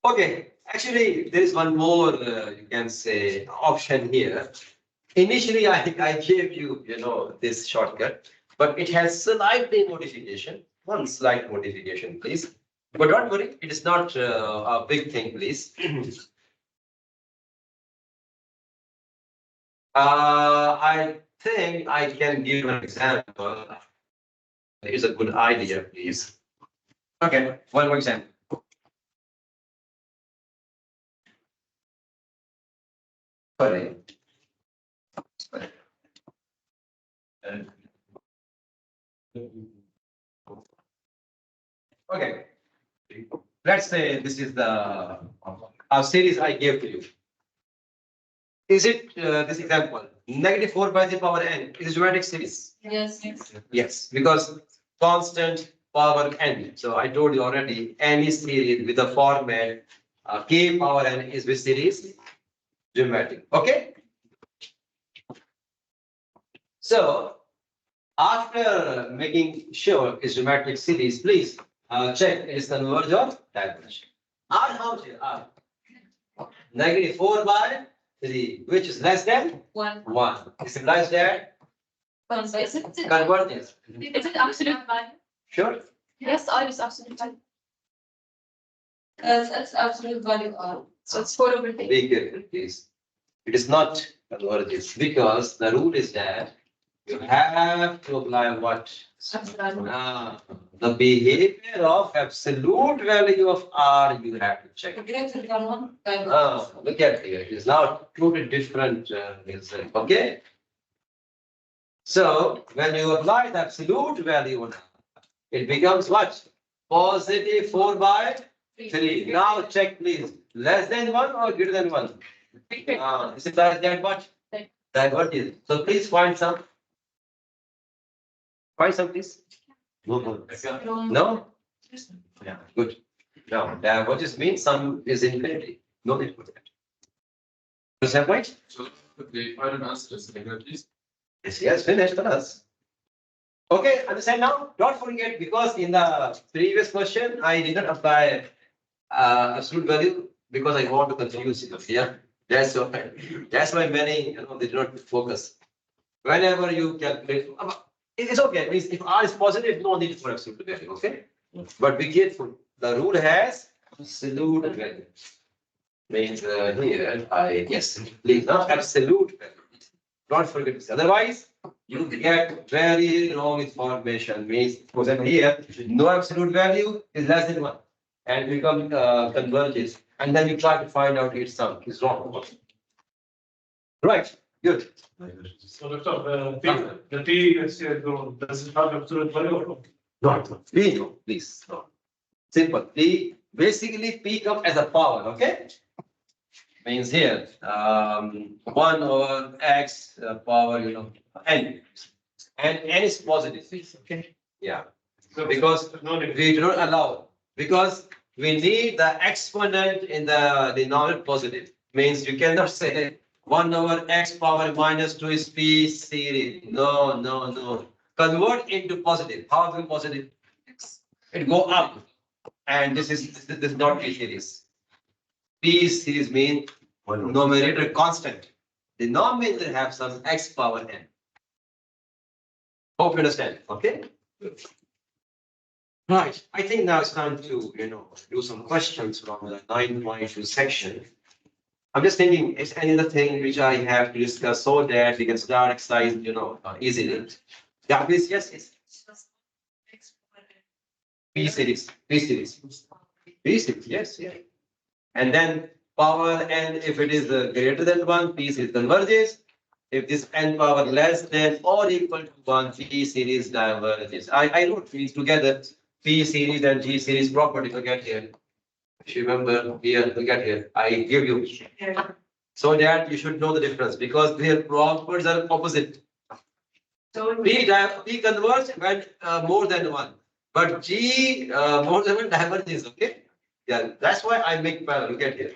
Okay, actually, there is one more, you can say, option here. Initially, I think I gave you, this shortcut, but it has slightly modification. One slight modification, please. But don't worry, it is not a big thing, please. I think I can give an example. It's a good idea, please. Okay, one more example. Sorry. Okay. Let's say this is the series I gave to you. Is it this example? Negative 4 by the power n is a geometric series. Yes. Yes, because constant power n. So I told you already, any series with the format k power n is which series? Geometric. Okay. So after making sure it's geometric series, please check it is converge or diverge. R how much here? R. Negative 4 by 3, which is less than 1. 1. It implies that Is it convergence. absolute value? Sure. Yes, R is absolute value. That's absolute value R. So it's 4 over 3. Be careful, please. It is not convergence because the rule is that You have to apply what? Absolutely. The behavior of absolute value of R, you have to check. Greater than one. Look at here, it is now totally different, okay? So when you apply the absolute value on R, it becomes what? Positive 4 by 3. Now check please, less than 1 or greater than 1? Is it like that what? Divergence. So please find some. Find some please. No? Yeah, good. Now, divergence means some is infinity. No need for that. Is that right? So the final answer is negative, please. Yes, finished for us. Okay, understand now? Don't forget, because in the previous question, I did not apply absolute value because I want to confuse you. Yeah, that's why many, they do not focus. Whenever you calculate, it's okay. It means if R is positive, no need for absolute value. Okay, but be careful. The rule has absolute value. Means here, yes, please, not absolute value. Don't forget this. Otherwise, you get very wrong information. Means, for example, here, no absolute value is less than 1 and become converges. And then you try to find out its sum is wrong. Right, good. So the T, let's say, does it have absolute value or not? Not P, no, please. No. Simple. P, basically P comes as a power, okay? Means here, 1 over X power, N. And N is positive. Okay. Yeah. Because No need. we do not allow, because we need the exponent in the denominator positive. Means you cannot say 1 over X power minus 2 is P series. No. Convert into positive. How is it positive? It go up. And this is not P series. P series means numerator constant. Denominator have some X power N. Hope you understand. Okay. Right. I think now it's time to, do some questions from the 9.2 section. I'm just thinking, is any other thing which I have to discuss so that we can start exercise, easily? Yeah, please, yes. P series, yes. And then power n, if it is greater than 1, P series converges. If this n power less than or equal to 1, P series diverges. I wrote these together, P series and G series property. Forget here. If you remember here, look at here. I give you so that you should know the difference because their properties are opposite. So P converges when more than 1, but G more than 1 diverges. Okay, yeah, that's why I make parallel. Look at here.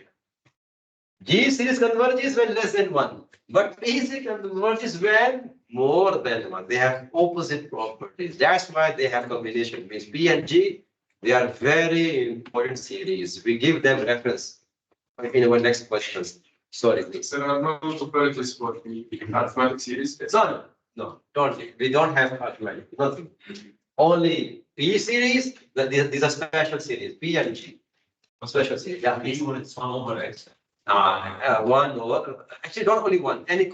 G series converges when less than 1, but P series converges when more than 1. They have opposite properties. That's why they have combination. Means P and G, they are very important series. We give them reference in our next questions. Sorry, please. There are no properties for the arithmetic series. No, don't. We don't have arithmetic. Nothing. Only P series. These are special series. P and G. Special series. Yeah. These one is 1 over X. 1 over, actually not only 1, any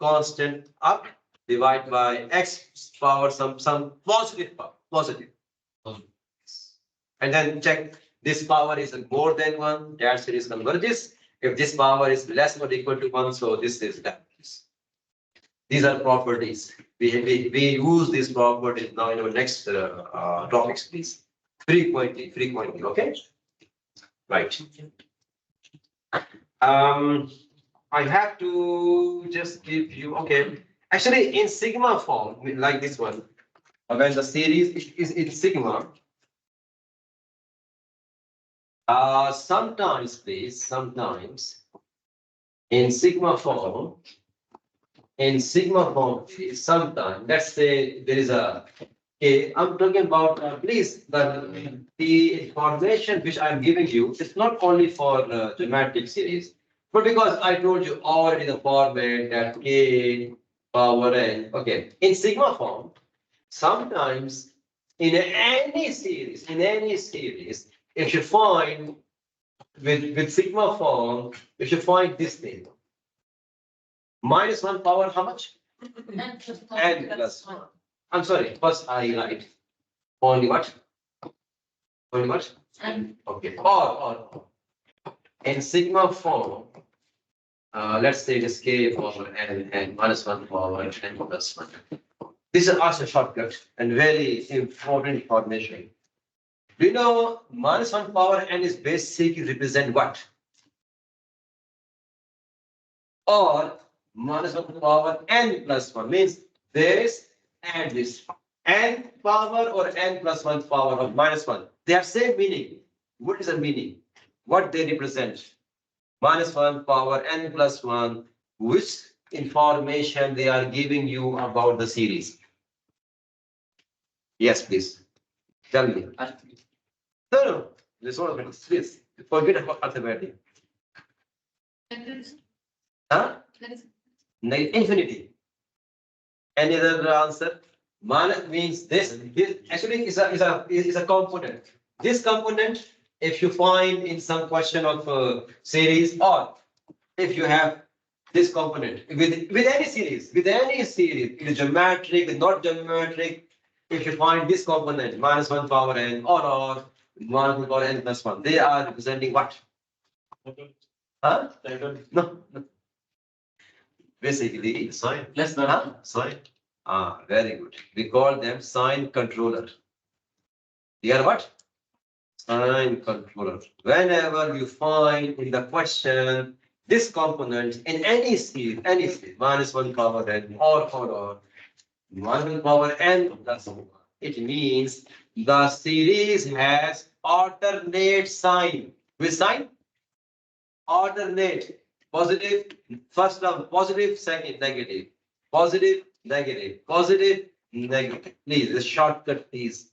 constant up, divide by X power some positive power, positive. And then check this power is more than 1, that series converges. If this power is less or equal to 1, so this is that. These are properties. We use these properties now in our next topics, please. Frequently, okay? Right. I have to just give you, okay. Actually, in sigma form, like this one, when the series is in sigma, sometimes, please, sometimes in sigma form, sometimes, let's say there is okay, I'm talking about, please, the information which I'm giving you, it's not only for geometric series, but because I told you already the format that K power N, okay, in sigma form, sometimes in any series, if you find with sigma form, if you find this thing, -1 power, how much? N plus 1. I'm sorry, first I write only what? Only what? And Okay, or. In sigma form, let's say it is k power n minus 1 power n plus 1. This is also a shortcut and very important information. Do you know minus 1 power n is basically represent what? Or minus 1 power n plus 1 means this and this. N power or n plus 1 power of minus 1. They have same meaning. What is the meaning? What they represent? Minus 1 power n plus 1. Which information they are giving you about the series? Yes, please. Tell me. No. This one, please. Forget about arithmetic. Huh? Infinity. Any other answer? Minus means this actually is a component. This component, if you find in some question of series, or if you have this component with any series, it is geometric, not geometric. If you find this component minus 1 power n or minus 1 power n plus 1, they are representing what? Huh? No. Basically, Sign. Less than. huh? Sign. Very good. We call them sign controller. They are what? Sign controller. Whenever you find in the question this component in any series, minus 1 power n or minus 1 power n plus 1, it means the series has alternate sign. Which sign? Alternate. Positive, first term positive, second negative. Positive, negative, positive, negative. Please, the shortcut, please.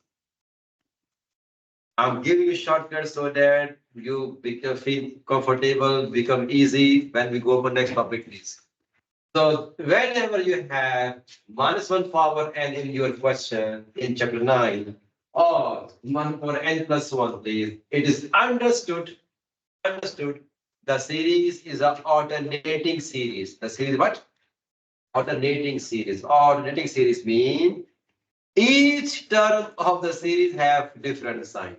I'm giving you shortcut so that you feel comfortable, become easy when we go for next topic, please. So whenever you have minus 1 power n in your question in chapter 9, or 1 power n plus 1, please, it is understood. The series is an alternating series. The series what? Alternating series. Alternating series mean each term of the series have different sign.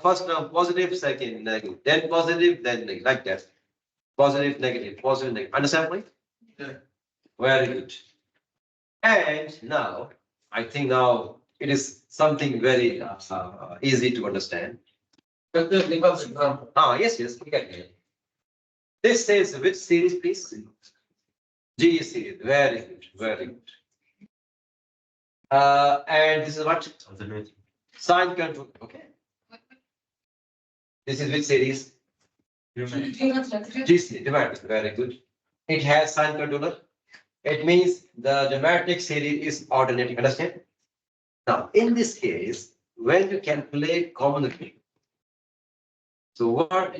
First term positive, second negative, then positive, then negative, like that. Positive, negative, positive, negative. Understand, please? Yeah. Very good. And now, I think now it is something very easy to understand. Yes, we can hear. This says which series, please? G series. Very good, very good. And this is what? Alternating. Sign control. Okay. This is which series? G series. Geometric. Very good. It has sign controller. It means the geometric series is alternating. Understand? Now, in this case, when you calculate common ratio, so what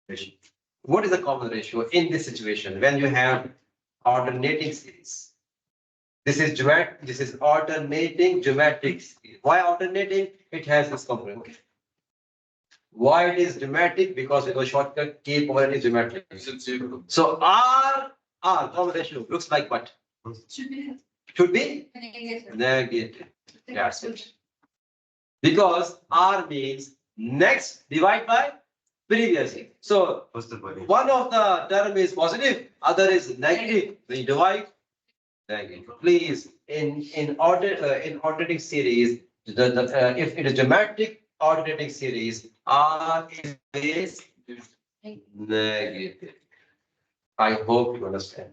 Ratio. what is the common ratio in this situation when you have alternating series? This is alternating geometric series. Why alternating? It has this component. Okay. Why it is geometric? Because it was shortcut K power n is geometric. Is it zero? So R common ratio looks like what? Should be Should be negative. That's it. Because R means next divide by previous. So What's the body? one of the term is positive, other is negative. We divide negative. Please, in alternating series, if it is geometric alternating series, R is negative. I hope you understand.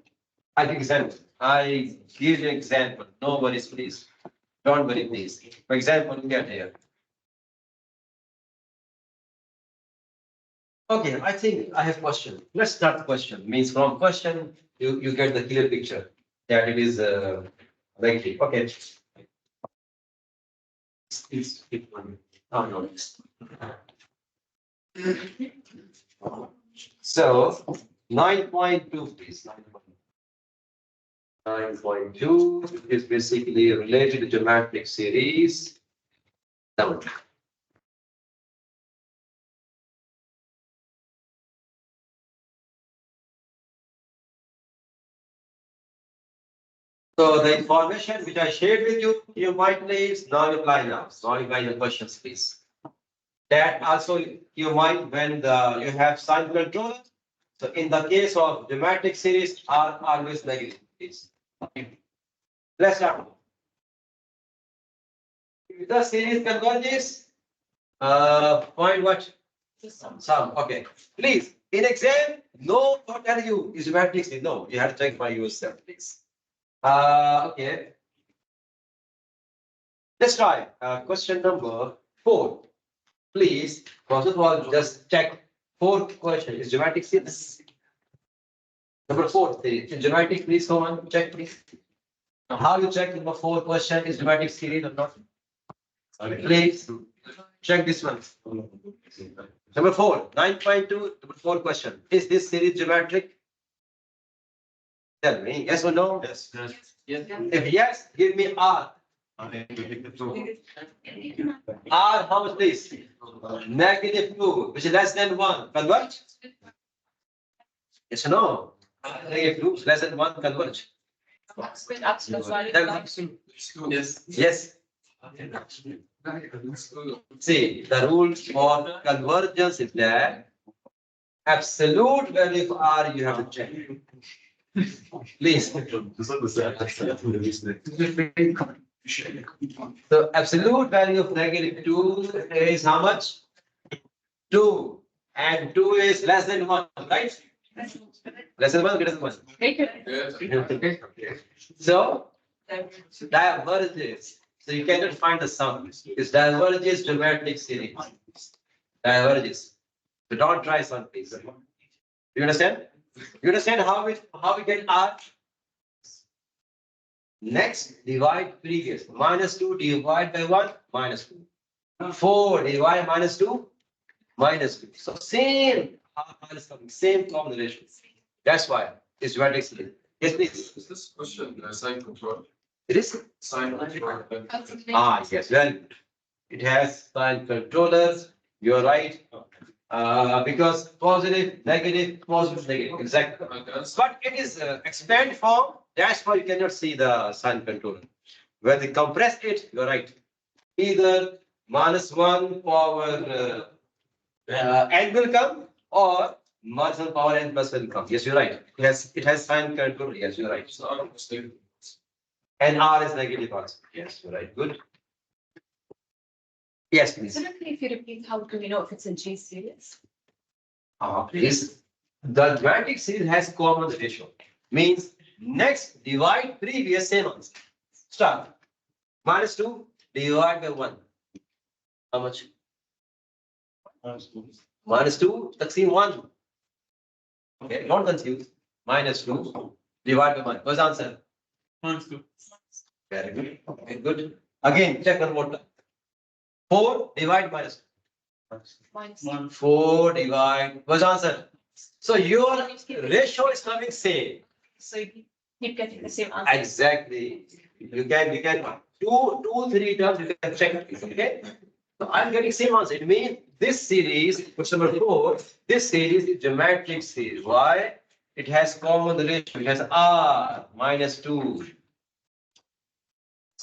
I give example. I give you example. No worries, please. Don't worry, please. For example, look at here. Okay, I think I have question. Let's start the question. Means from question, you get the clear picture that it is negative. Okay. Oh, no. So 9.2, please. 9.2 is basically related to geometric series. Now, So the information which I shared with you, you might please now reply now. Now reply the questions, please. That also you might when you have sign control. So in the case of geometric series are always negative, please. Let's start. If the series converges, point what? Sum. Okay. Please, in exam, no, don't tell you is geometric series. No, you have to check by yourself, please. Okay. Let's try question number 4. Please, first of all, just check 4th question is geometric series. Number 4, series. Is geometric, please, someone check, please. How you check number 4 question is geometric series or not? Please check this one. Number 4, 9.2, number 4 question. Is this series geometric? Tell me, yes or no? Yes. If yes, give me R. R, how much please? -2, which is less than 1. Converge? Yes or no? -2 is less than 1, converge. Absolute value. Tell me. Yes. Yes. See, the rule for convergence is that absolute value of R you have to check. Please. So absolute value of -2 is how much? 2. And 2 is less than 1, right? Less than 1, greater than 1. Yes. So diverges. So you cannot find the sum. It's diverges geometric series. Diverges. So don't try some, please. You understand? You understand how we get R? Next, divide previous. -2 divide by 1, -2. 4 divide -2, -2. So same R is coming, same combination. That's why it's geometric series. Yes, please. Is this question sign control? It is. Sign control. Yes, very good. It has sign controllers. You're right. Because positive, negative, positive, negative. Exactly. But it is expand form. That's why you cannot see the sign controller. When they compress it, you're right. Either -1 power n will come or -1 power n plus will come. Yes, you're right. It has sign control. Yes, you're right. So I'm mistaken. And R is negative also. Yes, you're right. Good. Yes, please. Is it okay if you repeat how do we know if it's a G series? Please. The geometric series has common ratio. Means next divide previous same answer. Start. -2 divide by 1. How much? -2, taksim 1. Okay, don't confuse. -2 divide by 1. What's the answer? -2. Very good. Okay, good. Again, check on what. 4 divide -2. Minus 4 divide. What's the answer? So your ratio is coming same. So you keep getting the same answer. Exactly. You can two, 3 terms you can check. Okay. So I'm getting same answer. It means this series, question number 4, this series is geometric series. Why? It has common ratio. It has R -2.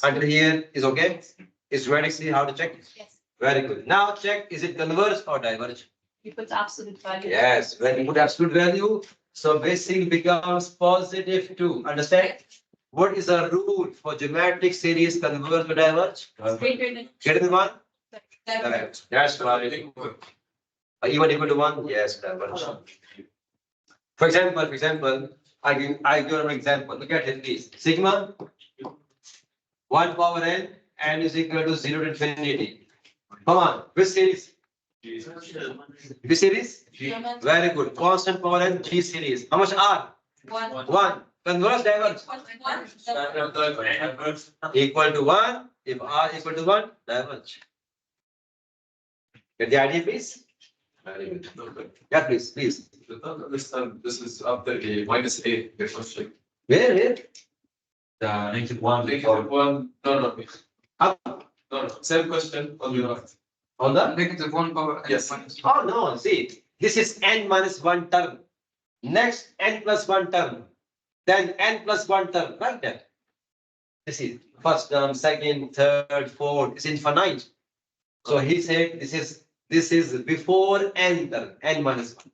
Until here is okay. Is geometric series how to check? Yes. Very good. Now check is it converge or diverge? You put absolute value. Yes, when you put absolute value, so basically becomes +2. Understand? What is the rule for geometric series converge or diverge? Greater than. Greater than 1? That- Correct. That's why. Even equal to 1? Yes, diverge. For example, I give an example. Look at it, please. Sigma 1 power n is equal to 0 to infinity. Come on, which series? Which series? Very good. Constant power n, G series. How much R? 1. 1. Converge, diverge. 1. Equal to 1. If R equal to 1, diverge. Get the idea, please? Very good. Yeah, please. I don't understand. This is after the -8 question. Where? The -1. -1. No. Up. No. Same question on the left. On the? -1 power. Yes. Oh, no. See, this is n minus 1 term. Next, n plus 1 term. Then n plus 1 term. Like that. This is first term, second, third, fourth, it's infinite. So he said this is before n term, n minus one.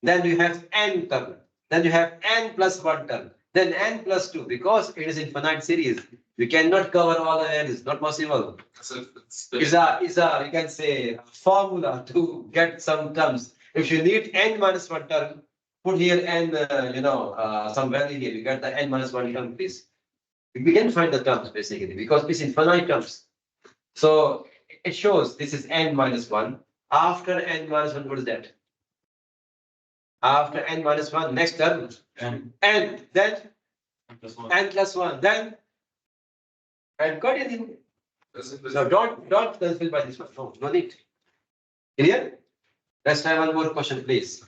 Then you have n term, then you have n plus one term, then n plus two, because it is infinite series. We cannot cover all the values, not possible. Is a you can say formula to get some terms. If you need n minus one term, put here n some value here. You get the n minus one term, please. We can find the terms basically because it's infinite terms. So it shows this is n minus one. After n minus one, what is that? After n minus one, next term And n, then plus one. n plus one, then and got it in. So don't confuse by this one. No, no need. Clear? Let's try one more question, please.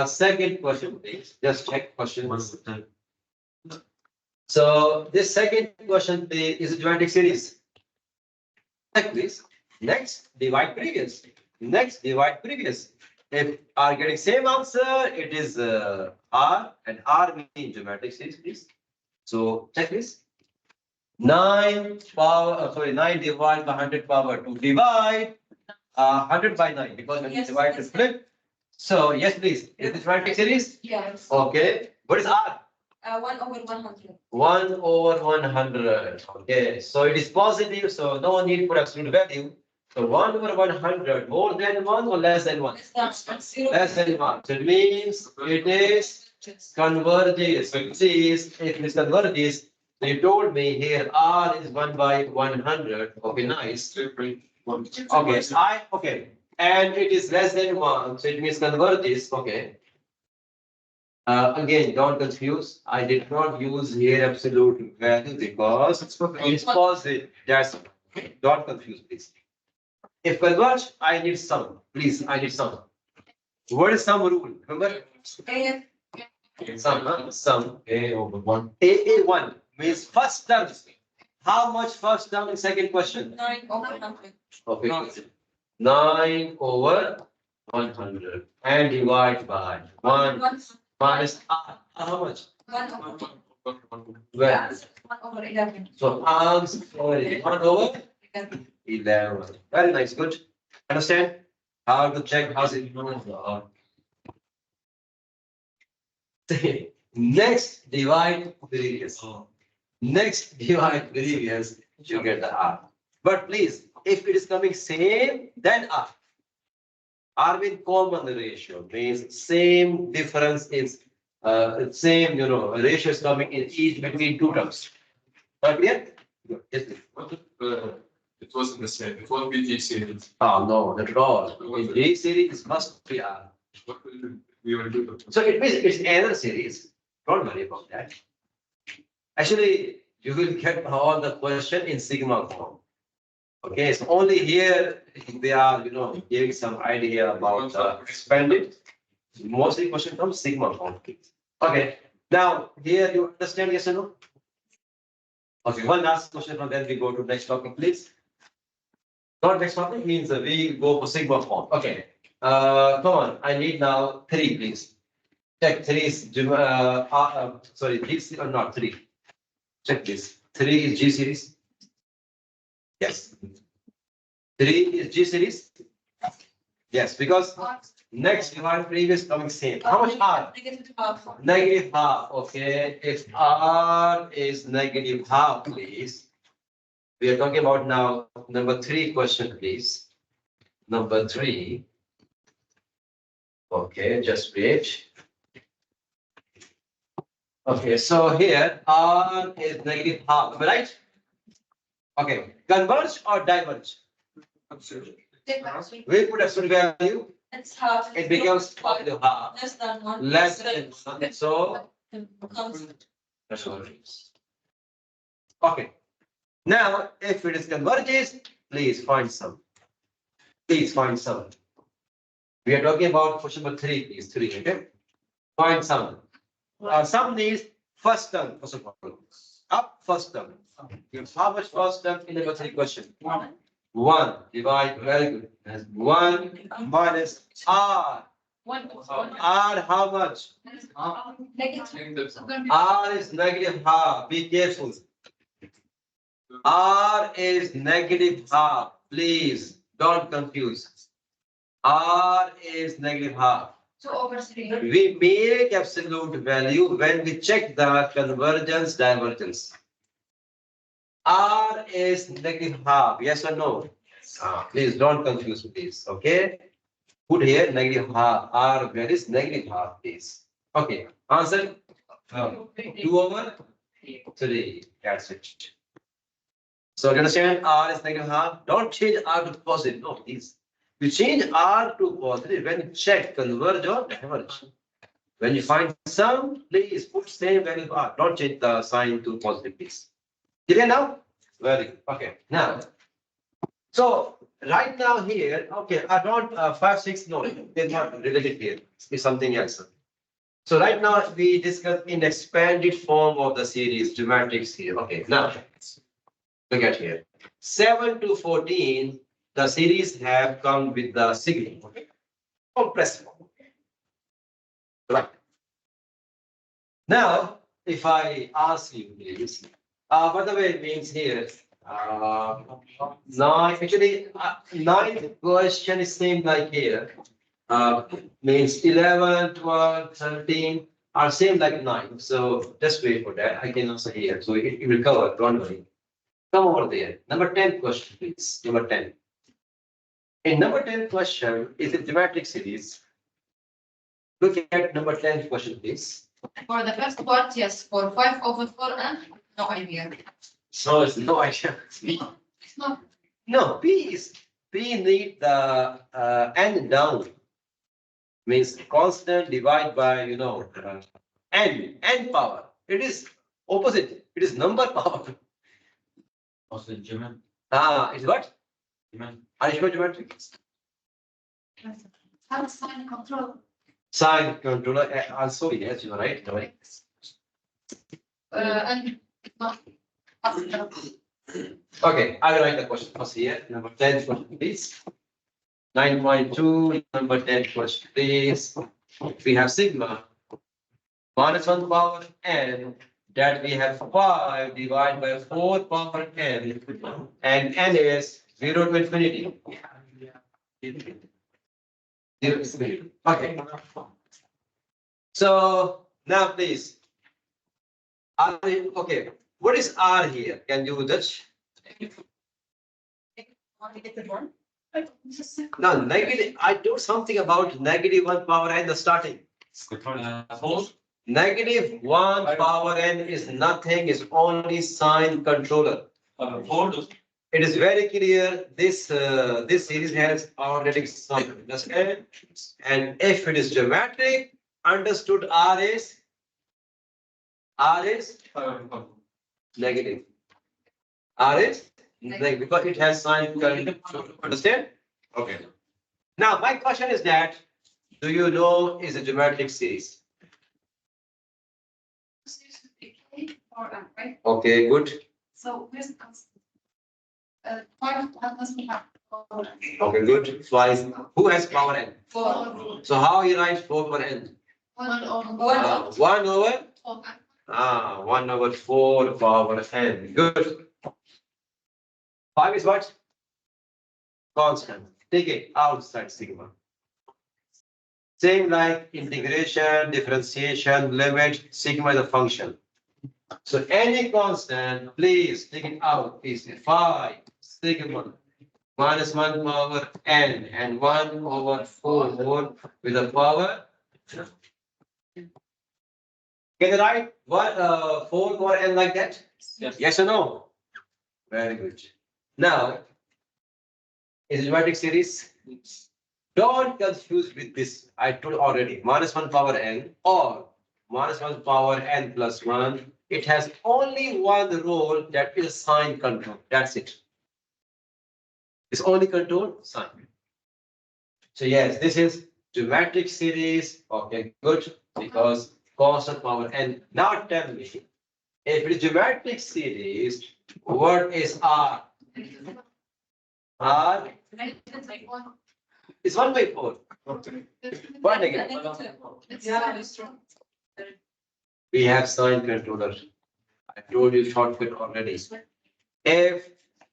Second question, please. Just check question. So this second question please, is a geometric series. Check this. Next, divide previous. Next, divide previous. If are getting same answer, it is R, and R means geometric series, please. So check this. 9 divided by 100 power 2. Divide 100 by 9 because when you Yes, divide to yes. flip. So yes, please. Is this geometric series? Yes. Okay. What is R? 1/100. 1 over 100. Okay. So it is positive. So no need for absolute value. So 1 over 100 more than 1 or less than 1? Less than 0. Less than 1. So it means it is converges. So it is if it converges. They told me here R is 1 by 100. Okay, nice. Okay, okay. And it is less than 1. So it means converges. Okay. Again, don't confuse. I did not use here absolute value because it's positive. That's don't confuse, please. If converge, I need sum. Please, I need sum. What is sum rule? Remember? Sum, huh? Sum. A over 1. AA1 means first term. How much first term in second question? 9/100. Okay. 9 over 100 and divide by 1 minus R. How much? 1/1. Well, Yes, 1/11. so arms over 1 over 11. Very nice, good. Understand? How to check how's it? Next divide previous. Next divide previous, you get the R. But please, if it is coming same, then R. R means common ratio, means same difference is same, ratio is coming in each between two terms. Not clear? Good. Yes, please. What if it wasn't the same? It won't be G series. Oh, no, not at all. In J series, it must be R. What will we will do? So it means it's another series. Don't worry about that. Actually, you will get all the question in sigma form. Okay, so only here they are, giving some idea about expanded. Mostly question from sigma form. Okay, now here you understand, yes or no? Okay, one last question from then we go to next topic, please. Not next topic means we go for sigma form. Okay, come on, I need now 3, please. Check 3 is, sorry, this or not 3. Check this. 3 is G series. Yes. 3 is G series. Yes, because next divide previous coming same. How much R? -1/2. Negative half. Okay. If R is negative half, please. We are talking about now number 3 question, please. Number 3. Okay, just wait. Okay, so here R is negative half, am I right? Okay, converge or diverge? We put absolute value, It's half. it becomes positive half, Less than 1. less than 1, so Becomes that's all it is. Okay, now if it is converges, please find some. Please find some. We are talking about question number 3, please, 3, okay? Find some. Some needs first term, first of all. Up first term. How much first term in number 3 question? 1. Divide, very good. That's 1 minus R. One. R how much? Negative. R is negative half. Be careful. R is negative half. Please don't confuse. R is negative half. 2/3. We make absolute value when we check the convergence divergence. R is negative half. Yes or no? Please don't confuse please. Okay. Put here negative half. R where is negative half please. Okay. Answer. 2/3. That's it. So you understand R is negative half. Don't change R to positive. No, please. You change R to positive when you check converge or diverge. When you find sum, please put same value of R. Don't change the sign to positive, please. Clear now? Very good. Okay. Now, so right now here, okay, I don't 5, 6, no, they're not related here. It's something else. So right now we discuss in expanded form of the series geometrics here. Okay, now look at here. 7 to 14, the series have come with the sigma. Compressed form. Right. Now, if I ask you, please, by the way, it means here, ninth question is same like here. Means 11, 12, 13 are same like 9. So just wait for that. I can answer here. So it will cover, don't worry. Come over there. Number 10 question, please. Number 10. In number 10 question is a geometric series. Look at number 10 question, please. For the first part, yes. For 5/4 and no idea. So it's no idea. It's not. No, P need the n down. Means constant divide by, n power. It is opposite. It is number power. Also, German. It's what? German. Are you sure geometric? How sign control? Sign controller also, yes, you're right. And not. Okay, I will write the question first here. Number 10 question, please. 9.2, number 10 question, please. We have sigma -1 power n, that we have 5 divided by 4 power n, and n is 0 to infinity. 0 to infinity. Okay. So now please. Okay, what is R here? Can you judge? Negative 1. No, negative, I do something about -1 power n the starting. 4. -1 power n is nothing, is only sign controller. 4. It is very clear, this series has already sign plus n, and if it is geometric, understood R is negative. R is negative because it has sign controller. Understand? Okay. Now, my question is that, do you know is a geometric series? Right? Okay, good. So where's the constant? 5 doesn't have. Okay, good. Twice. Who has power n? 4. So how you write 4 power n? 1 over 1 over? 4. 1 over 4 power n. Good. 5 is what? Constant. Take it outside sigma. Same like integration, differentiation, limit, sigma is a function. So any constant, please take it out, is 5 sigma -1 power n and 1 over 4 with a power. Can I write 4 power n like that? Yes. Yes or no? Very good. Now, is it geometric series? Don't confuse with this. I told already. -1 power n or -1 power n plus 1. It has only one role, that is sign control. That's it. It's only control sign. So yes, this is geometric series. Okay, good. Because constant power n. Now tell me, if it is geometric series, what is R? R It's 1/4. Why negative? Yeah, it's true. We have sign controller. I told you shortcut already. If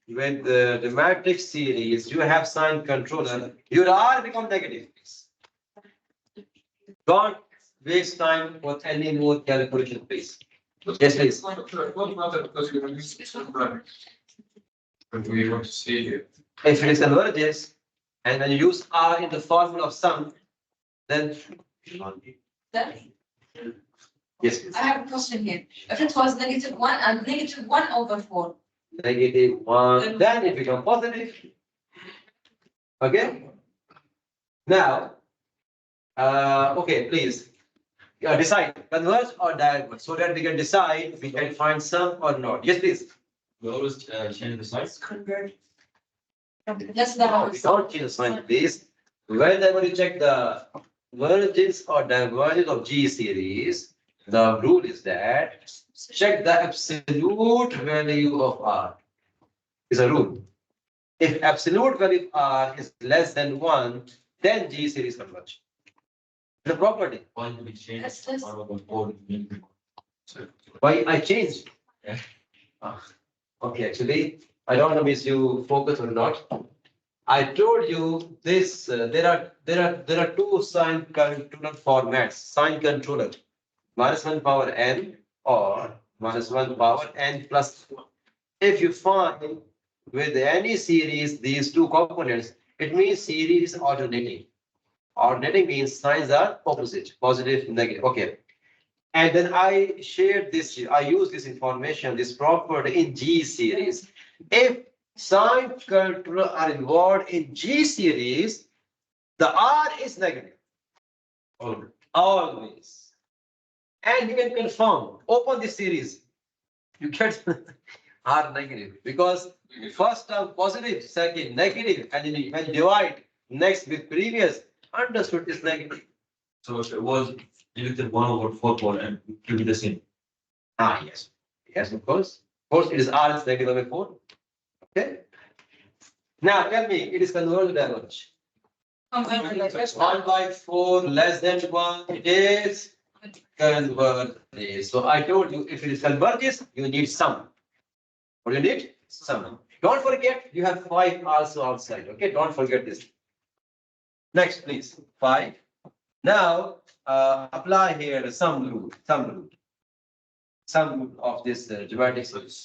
with the matrix series, you have sign controller, your R become negative. Don't waste time with any more calculation, please. Yes, please. What matter because you use this one. But we want to see here. If it is converges, and when you use R in the formula of sum, then. Yes, please. I have a question here. If it was -1 and -1/4, -1, then it becomes positive. Okay? Now, okay, please. Decide, converge or diverge, so that we can decide, we can find sum or not. Yes, please. We always change the size. convert. Less than No, we don't change the sign, please. Whenever you check the convergence or divergence of G series, the rule is that check the absolute value of R. Is a rule. If absolute value of R is less than 1, then G series converge. The property. Why do we change? Yes, yes. 1/4? Why I changed? Yeah. Okay, actually, I don't know if you focus or not. I told you this, there are two sign controller formats, sign controller, -1 power n or -1 power n plus 1. If you find with any series, these two components, it means series is alternating. Alternating means signs are opposite, positive, negative. Okay. And then I shared this, I use this information, this property in G series. If sign controller are involved in G series, the R is negative. Always. And you can confirm, open this series. You get R negative because first term positive, second negative, and then when you divide next with previous, understood is negative. So if it was divided 1/4 and it will be the same. Yes. Yes, of course. Of course, it is R is -4. Okay. Now tell me, it is converged or diverge? 1/4 less than 1, it is converges. So I told you, if it is converges, you need sum. What do you need? Sum. Don't forget, you have 5 also outside. Okay, don't forget this. Next, please. 5. Now, apply here the sum rule. Sum rule of this geometric series.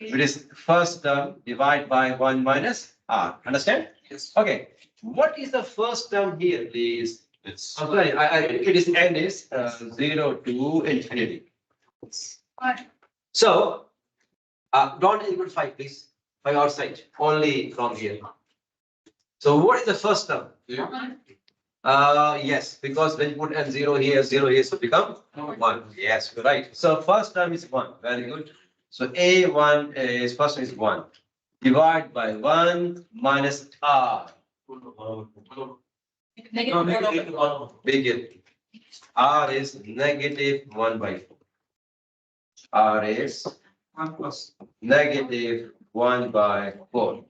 It is first term divide by 1 minus R. Understand? Yes. Okay. What is the first term here, please? It's I'm sorry, it is n is 0 to infinity. Fine. So, don't include 5, please. 5 outside, only from here. So, what is the first term? Yes, because when you put n 0 here, so become 1. Yes, you're right. So, first term is 1. Very good. So, A1 is first term is 1. Divide by 1 minus R. Begin. R is -1/4. R is -1/4.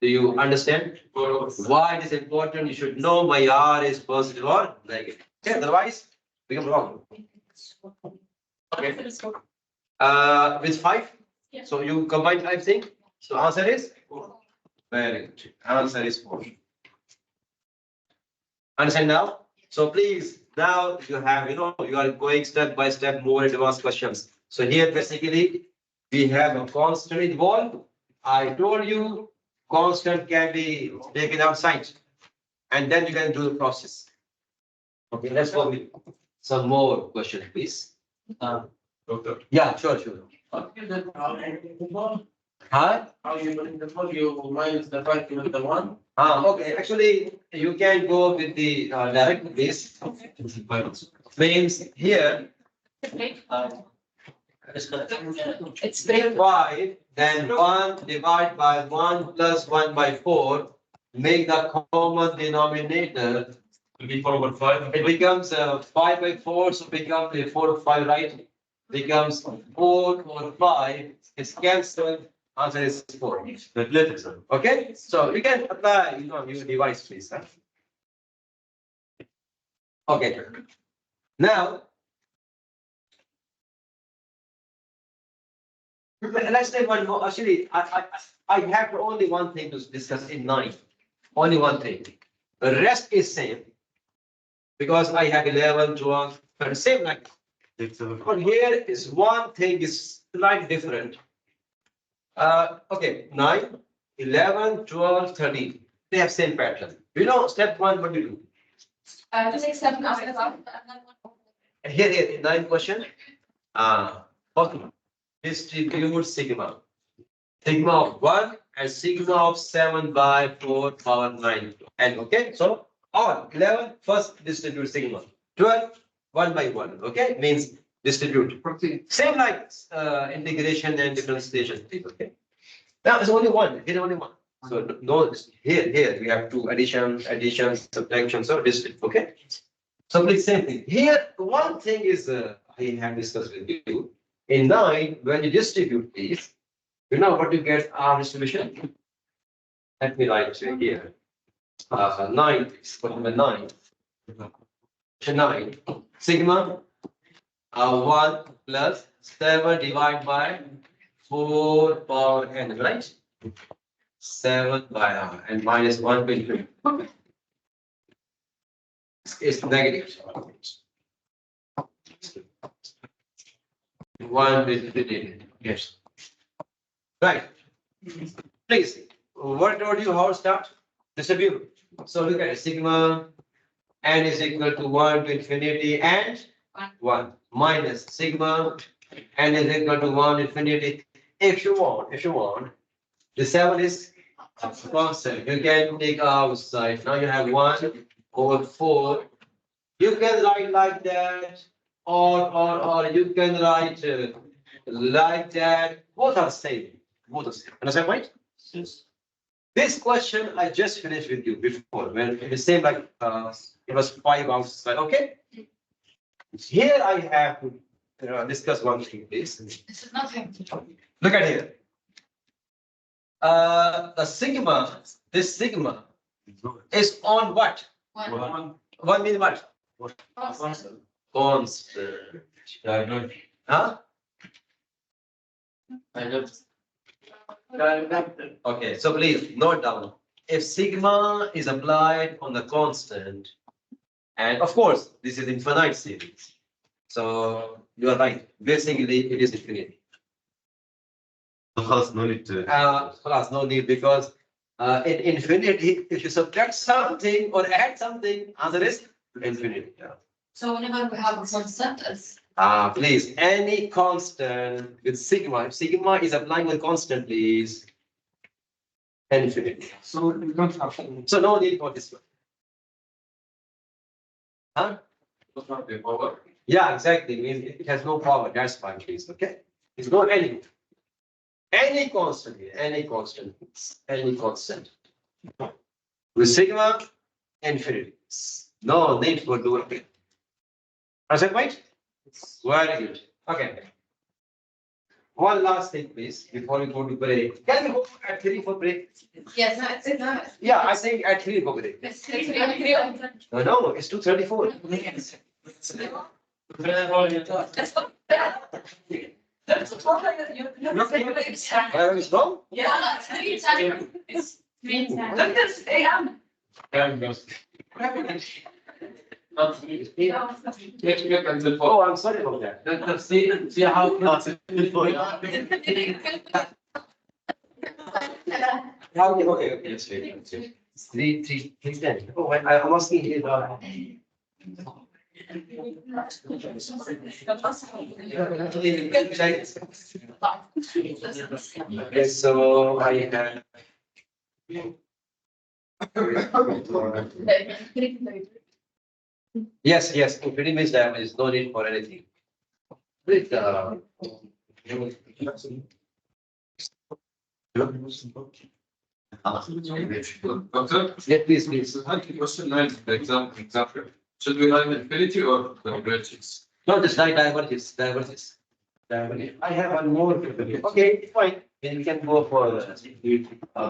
Do you understand? Why it is important? You should know my R is positive or negative. Okay, otherwise, become wrong. Okay. With 5? Yeah. So you combine 5 things. So answer is? Very good. Answer is 4. Understand now? So please, now you have, you are going step by step more advanced questions. So here basically, we have a constant involved. I told you, constant can be taken outside. And then you can do the process. Okay, let's go with some more questions, please. Doctor. Yeah, sure. Huh? How you put in the volume minus the 5 with the 1? Okay, actually, you can go with the direct base. Means here, It's very 5, then 1 divided by 1 plus 1/4, make the common denominator. will be 4/5. It becomes 5/4, so becomes a 4 or 5, right? Becomes 4 or 5, it's cancelled, answer is 4. Okay, so you can apply, your device, please. Huh? Okay. Now, let's take one more. Actually, I have only one thing to discuss in 9. Only one thing. The rest is same. Because I have 11, 12, but same like. But here is one thing is slightly different. Okay, 9, 11, 12, 13. They have same pattern. You know, step 1, what do you do? Take 7 after that. Here, 9 question. Okay. Distribute sigma. Sigma of 1 and sigma of 7 by 4 power 9. And okay, so all 11 first distribute sigma. 12, 1 by 1. Okay, means distribute. Same like integration and differentiation. Okay. Now it's only one. Here only one. So no, here we have two addition, subtraction, so distribute. Okay. So please same thing. Here one thing is I have discussed with you. In 9, when you distribute these, you know what you get R distribution? Let me write it here. 9, what number 9? 9. Sigma 1 plus 7 divided by 4 power n, right? 7 by R and minus 1 by 2. It's negative. 1 with the yes. Right. Please, what told you how to start? Distribute. So look at it. Sigma n is equal to 1 to infinity and 1 minus sigma n is equal to 1 infinity. If you want, the 7 is constant. You can take outside. Now you have 1 over 4. You can write like that, or you can write like that. Both are same. Both are same. Understand, right? Yes. This question I just finished with you before, when it is same like it was 5 outside. Okay. Here I have to discuss one thing, please. This is nothing. Look at here. The sigma, this sigma is on what? 1. 1 means what? Constant. Constant. Huh? Okay, so please note down. If sigma is applied on the constant, and of course, this is infinite series. So you are right. Basically, it is infinity. No need to. Class, no need because in infinity, if you subtract something or add something, answer is infinity. Yeah. So whenever we have a constant, it's Please, any constant with sigma, if sigma is applying with constant, please. Infinity. So we don't have. So no need for this one. Huh? The power. Yeah, exactly. Means it has no power. That's fine, please. Okay. It's not any constant here, any constant. With sigma, infinity. No need for doing it. Is that right? Very good. Okay. One last thing, please, before we go to break. Can we go at 3 for break? yes, no, it's not. Yeah, I think at 3 for break. It's really No, it's 2:34. That's the problem that you. Where is wrong? Yeah, it's 3 times. It's 3 times. Look at this AM. Oh, I'm sorry about that. See how class is. Okay. Let's wait. It's 3:10. Oh, I'm asking here. Okay, so I have. Yes, infinity means there is no need for anything. With, Doctor, yeah, please. question 9, the example. Should we write infinity or convergence? No, just like diverges. I have one more. Okay, fine. Then we can go for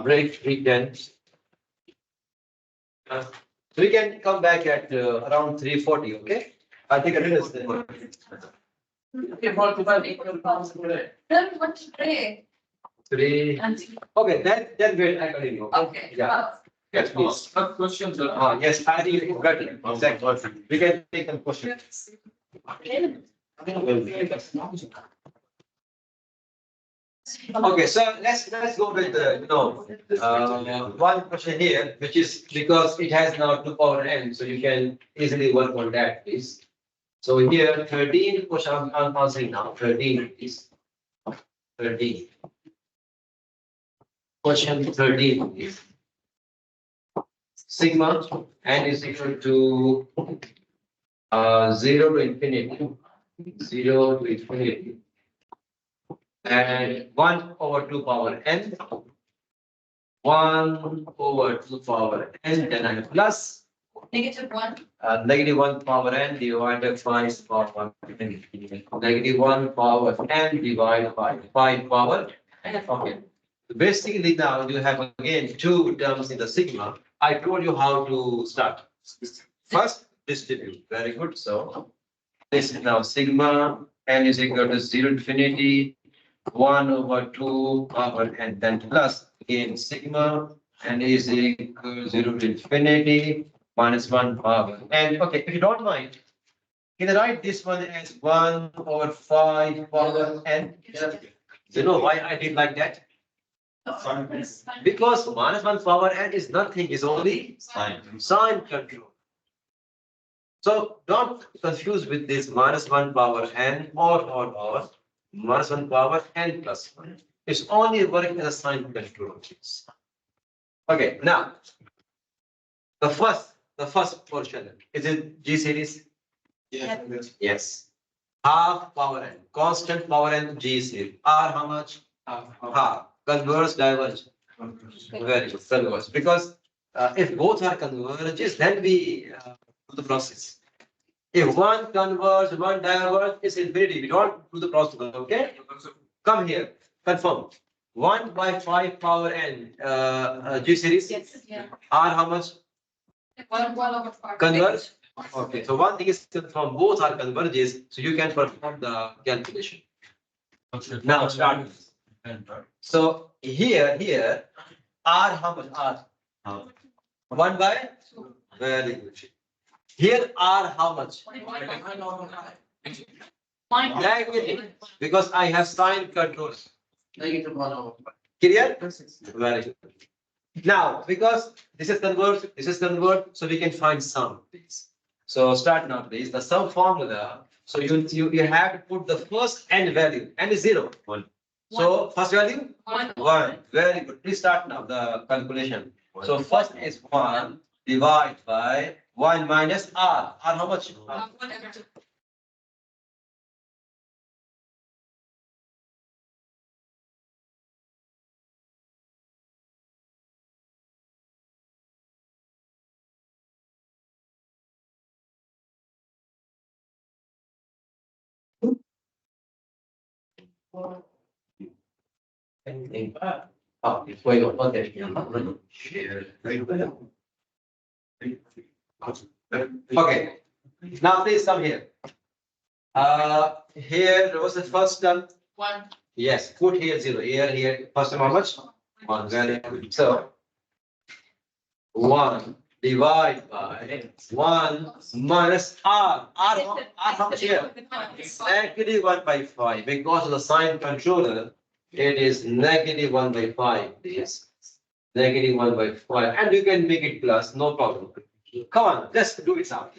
break 3:10. So we can come back at around 3:40, okay? I think it is. Then what to pray? Three. Okay, then we'll I continue. Okay. Yeah. Yes, please. Not questions. Yes, I think it's better. Exactly. We can take some questions. Okay, so let's go with one question here, which is because it has now 2 power n, so you can easily work on that, please. So here 13 question I'm answering now. 13 is 13. Question 13 is sigma n is equal to 0 to infinity, 0 to infinity, and 1 over 2 power n, 1 over 2 power n, then I have plus -1. negative 1 power n divided by 5 power n. Negative 1 power n divided by 5 power n. Okay. Basically now you have again two terms in the sigma. I told you how to start. First, distribute. Very good. So this is now sigma n is equal to 0 to infinity 1 over 2 power n, then plus again sigma n is equal to 0 to infinity minus 1 power n. Okay, if you don't mind, can I write this one as 1 over 5 power n? You know why I did like that? Because minus 1 power n is nothing, is only sign control. So don't confuse with this minus 1 power n or power minus 1 power n plus 1. It's only working as a sign control. Okay, now the first portion, is it G series? Yes. Yes. Half power n, constant power n G series. R how much? Half. Converse, diverge. Very good, converge. Because if both are converges, then we do the process. If one converge, one diverge, it's infinity. We don't do the process. Okay? Come here. Confirm. 1 by 5 power n G series. Yes. Yeah. R how much? 1 over 5. Converge. Okay. So one thing is confirm both are converges, so you can perform the calculation. Now start. So here, R how much? R. 1 by? Very good. Here R how much? Negative. Because I have sign control. -1 over 5. Clear? Very good. Now, because this is convert, so we can find sum, please. So start now, please. The sum formula. So you have to put the first n value. N is 0. 1. So first value? 1. Very good. Please start now the calculation. So first is 1 divided by 1 minus R. R how much? 1 over 2. Anything? Oh, it's way over. Okay. Okay. Now please come here. Here was the first term. 1. Yes, put here 0. Here. First term how much? 1. Very good. So 1 divided by 1 minus R. R how much here? Negative 1 by 5. Because of the sign controller, it is negative 1 by 5. Yes. Negative 1 by 5. And you can make it plus, no problem. Come on, let's do it now.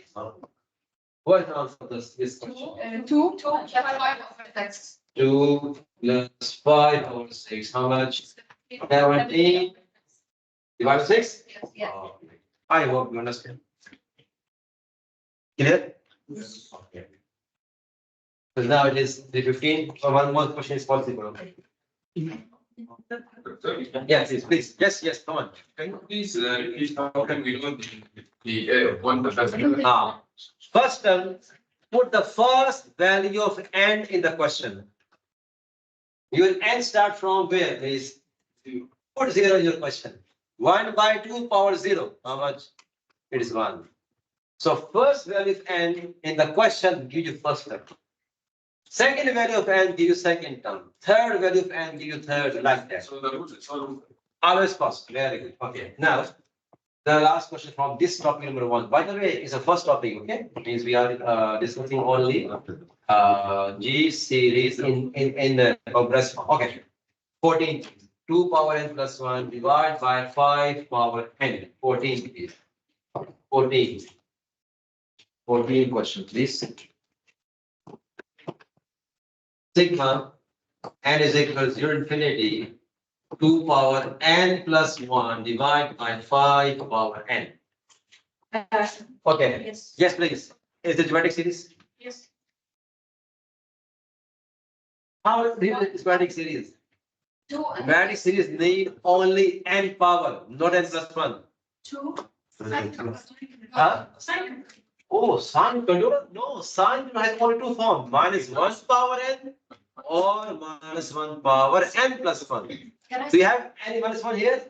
What is the answer of this question? 2. 5 over 6. 2 plus 5 over 6. How much? 17 divided by 6? Yes. I hope you understand. Clear? Yes. Okay. So now it is 3:15. So one more question is possible. Yes, please. Yes, come on. Please, repeat how can we know the one the Now, first term, put the first value of n in the question. Your n start from where, please? Put 0 in your question. 1 by 2 power 0. How much? it is 1. So first value of n in the question give you first term. Second value of n give you second term. Third value of n give you third, like that. So the root is all. Always first. Very good. Okay. Now, the last question from this topic number 1. By the way, it's the first topic. Okay, means we are discussing only G series in the progress. Okay. 14. 2 power n plus 1 divided by 5 power n. 14 is 14. 14 question, please. Sigma n is equal to 0 infinity 2 power n plus 1 divided by 5 power n. Okay. Yes. Yes, please. Is the geometric series? Yes. How do you do this geometric series? 2 Geometric series need only n power, not n plus 1. 2. Huh? Sine. Oh, sine control? No, sine has only two forms. Minus 1 power n or minus 1 power n plus 1. Can I Do you have any minus 1 here?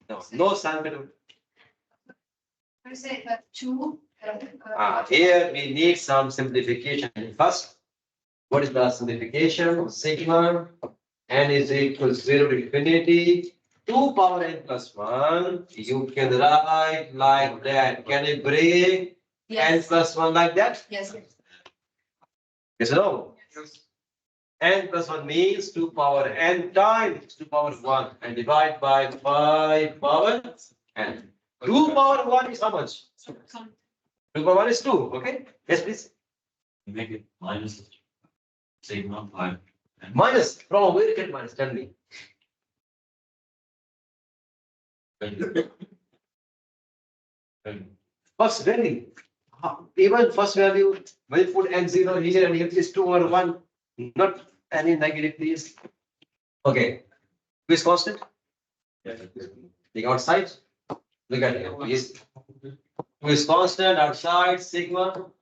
No, no sine control. We say that 2. Here we need some simplification. First, what is the simplification? Sigma n is equal to 0 to infinity 2 power n plus 1. You can write like that. Can you break n Yes. plus 1 like that? Yes. Yes or no? N plus 1 means 2 power n times 2 power 1 and divide by 5 power n. 2 power 1 is how much? 2 power 1 is 2. Okay? Yes, please. Make it minus sigma 5. Minus. From where you get minus? Tell me. First value. Even first value, when you put n0 here and here is 2 over 1, not any negative, please. Okay. Who is constant? The outside. Look at here, please. Who is constant outside? Sigma.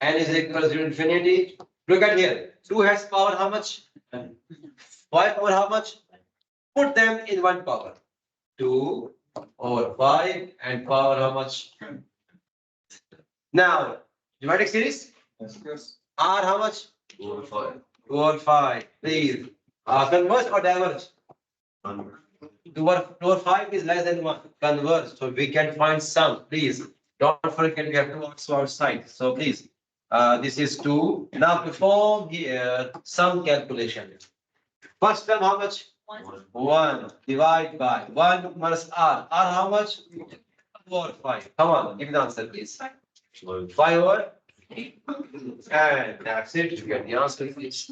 N is equal to 0 infinity. Look at here. 2 has power how much? 5 power how much? Put them in 1 power. 2 over 5 and power how much? Now, geometric series? Yes. R how much? 2 over 5. 2 over 5. Please. Converge or diverge? 2 over 5 is less than 1. Converge. So we can find sum. Please. Don't forget we have 2 also outside. So please. This is 2. Now perform here sum calculation. First term how much? 1. Divide by 1 minus R. R how much? 2 over 5. Come on. Give me the answer, please. 5 over? And that's it. You get the answer, please.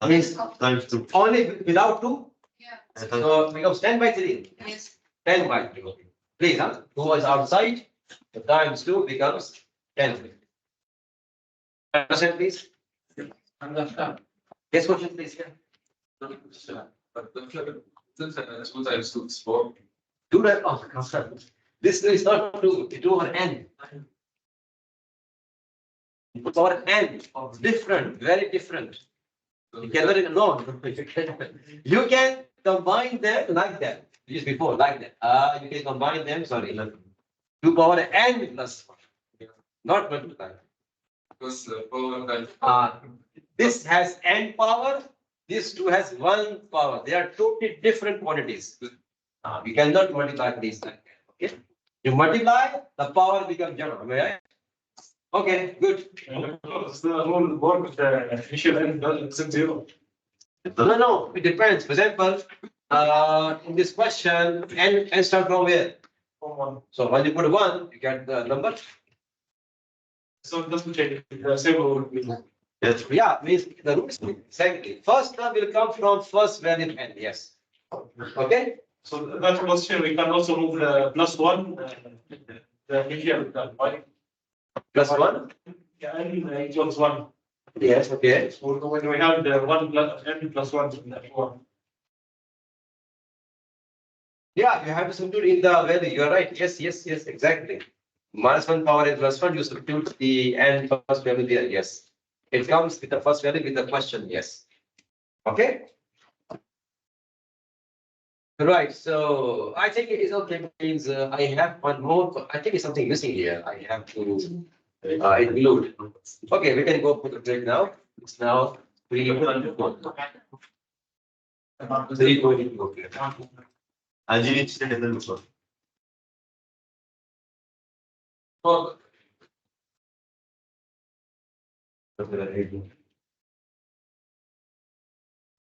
Means Times 2. only without 2. Yeah. So it becomes 10 by 3. Yes. 10 by 3. Please, huh? 2 is outside. The times 2 becomes 10. Understand, please? Understand. Yes, question, please. But since it's 2 times 2 is 4. Do that. Oh, come. This is not 2. It's 2 over n. Power n of different, very different. You cannot no, you can combine them like that. Just before, like that. You can combine them, sorry. 2 power n plus 1. Not multiply. Because power times This has n power, this 2 has 1 power. They are totally different quantities. You cannot multiply these like that. Okay? You multiply, the power becomes 0. Am I right? Okay, good. The whole work with the initial n doesn't 0. No, it depends. For example, in this question, n start from where? From 1. So when you put 1, you get the number. So it doesn't change. The same would be. Yeah, means the roots. Exactly. First term will come from first value n. Yes. Okay. So that question, we can also move the plus 1. The initial, right? Plus 1. Yeah, n equals 1. Yes. Okay. So when we have the 1 plus n plus 1 in that form. Yeah, you have to substitute in the value. You are right. Yes, exactly. Minus 1 power n plus 1, you substitute the n first value there. Yes. It comes with the first value with the question. Yes. Okay. Right, so I think it is okay, means I have one more, I think it's something missing here, I have to include. Okay, we can go for the break now, it's now 3:24. 3:24. And you need to take a little Well, bit.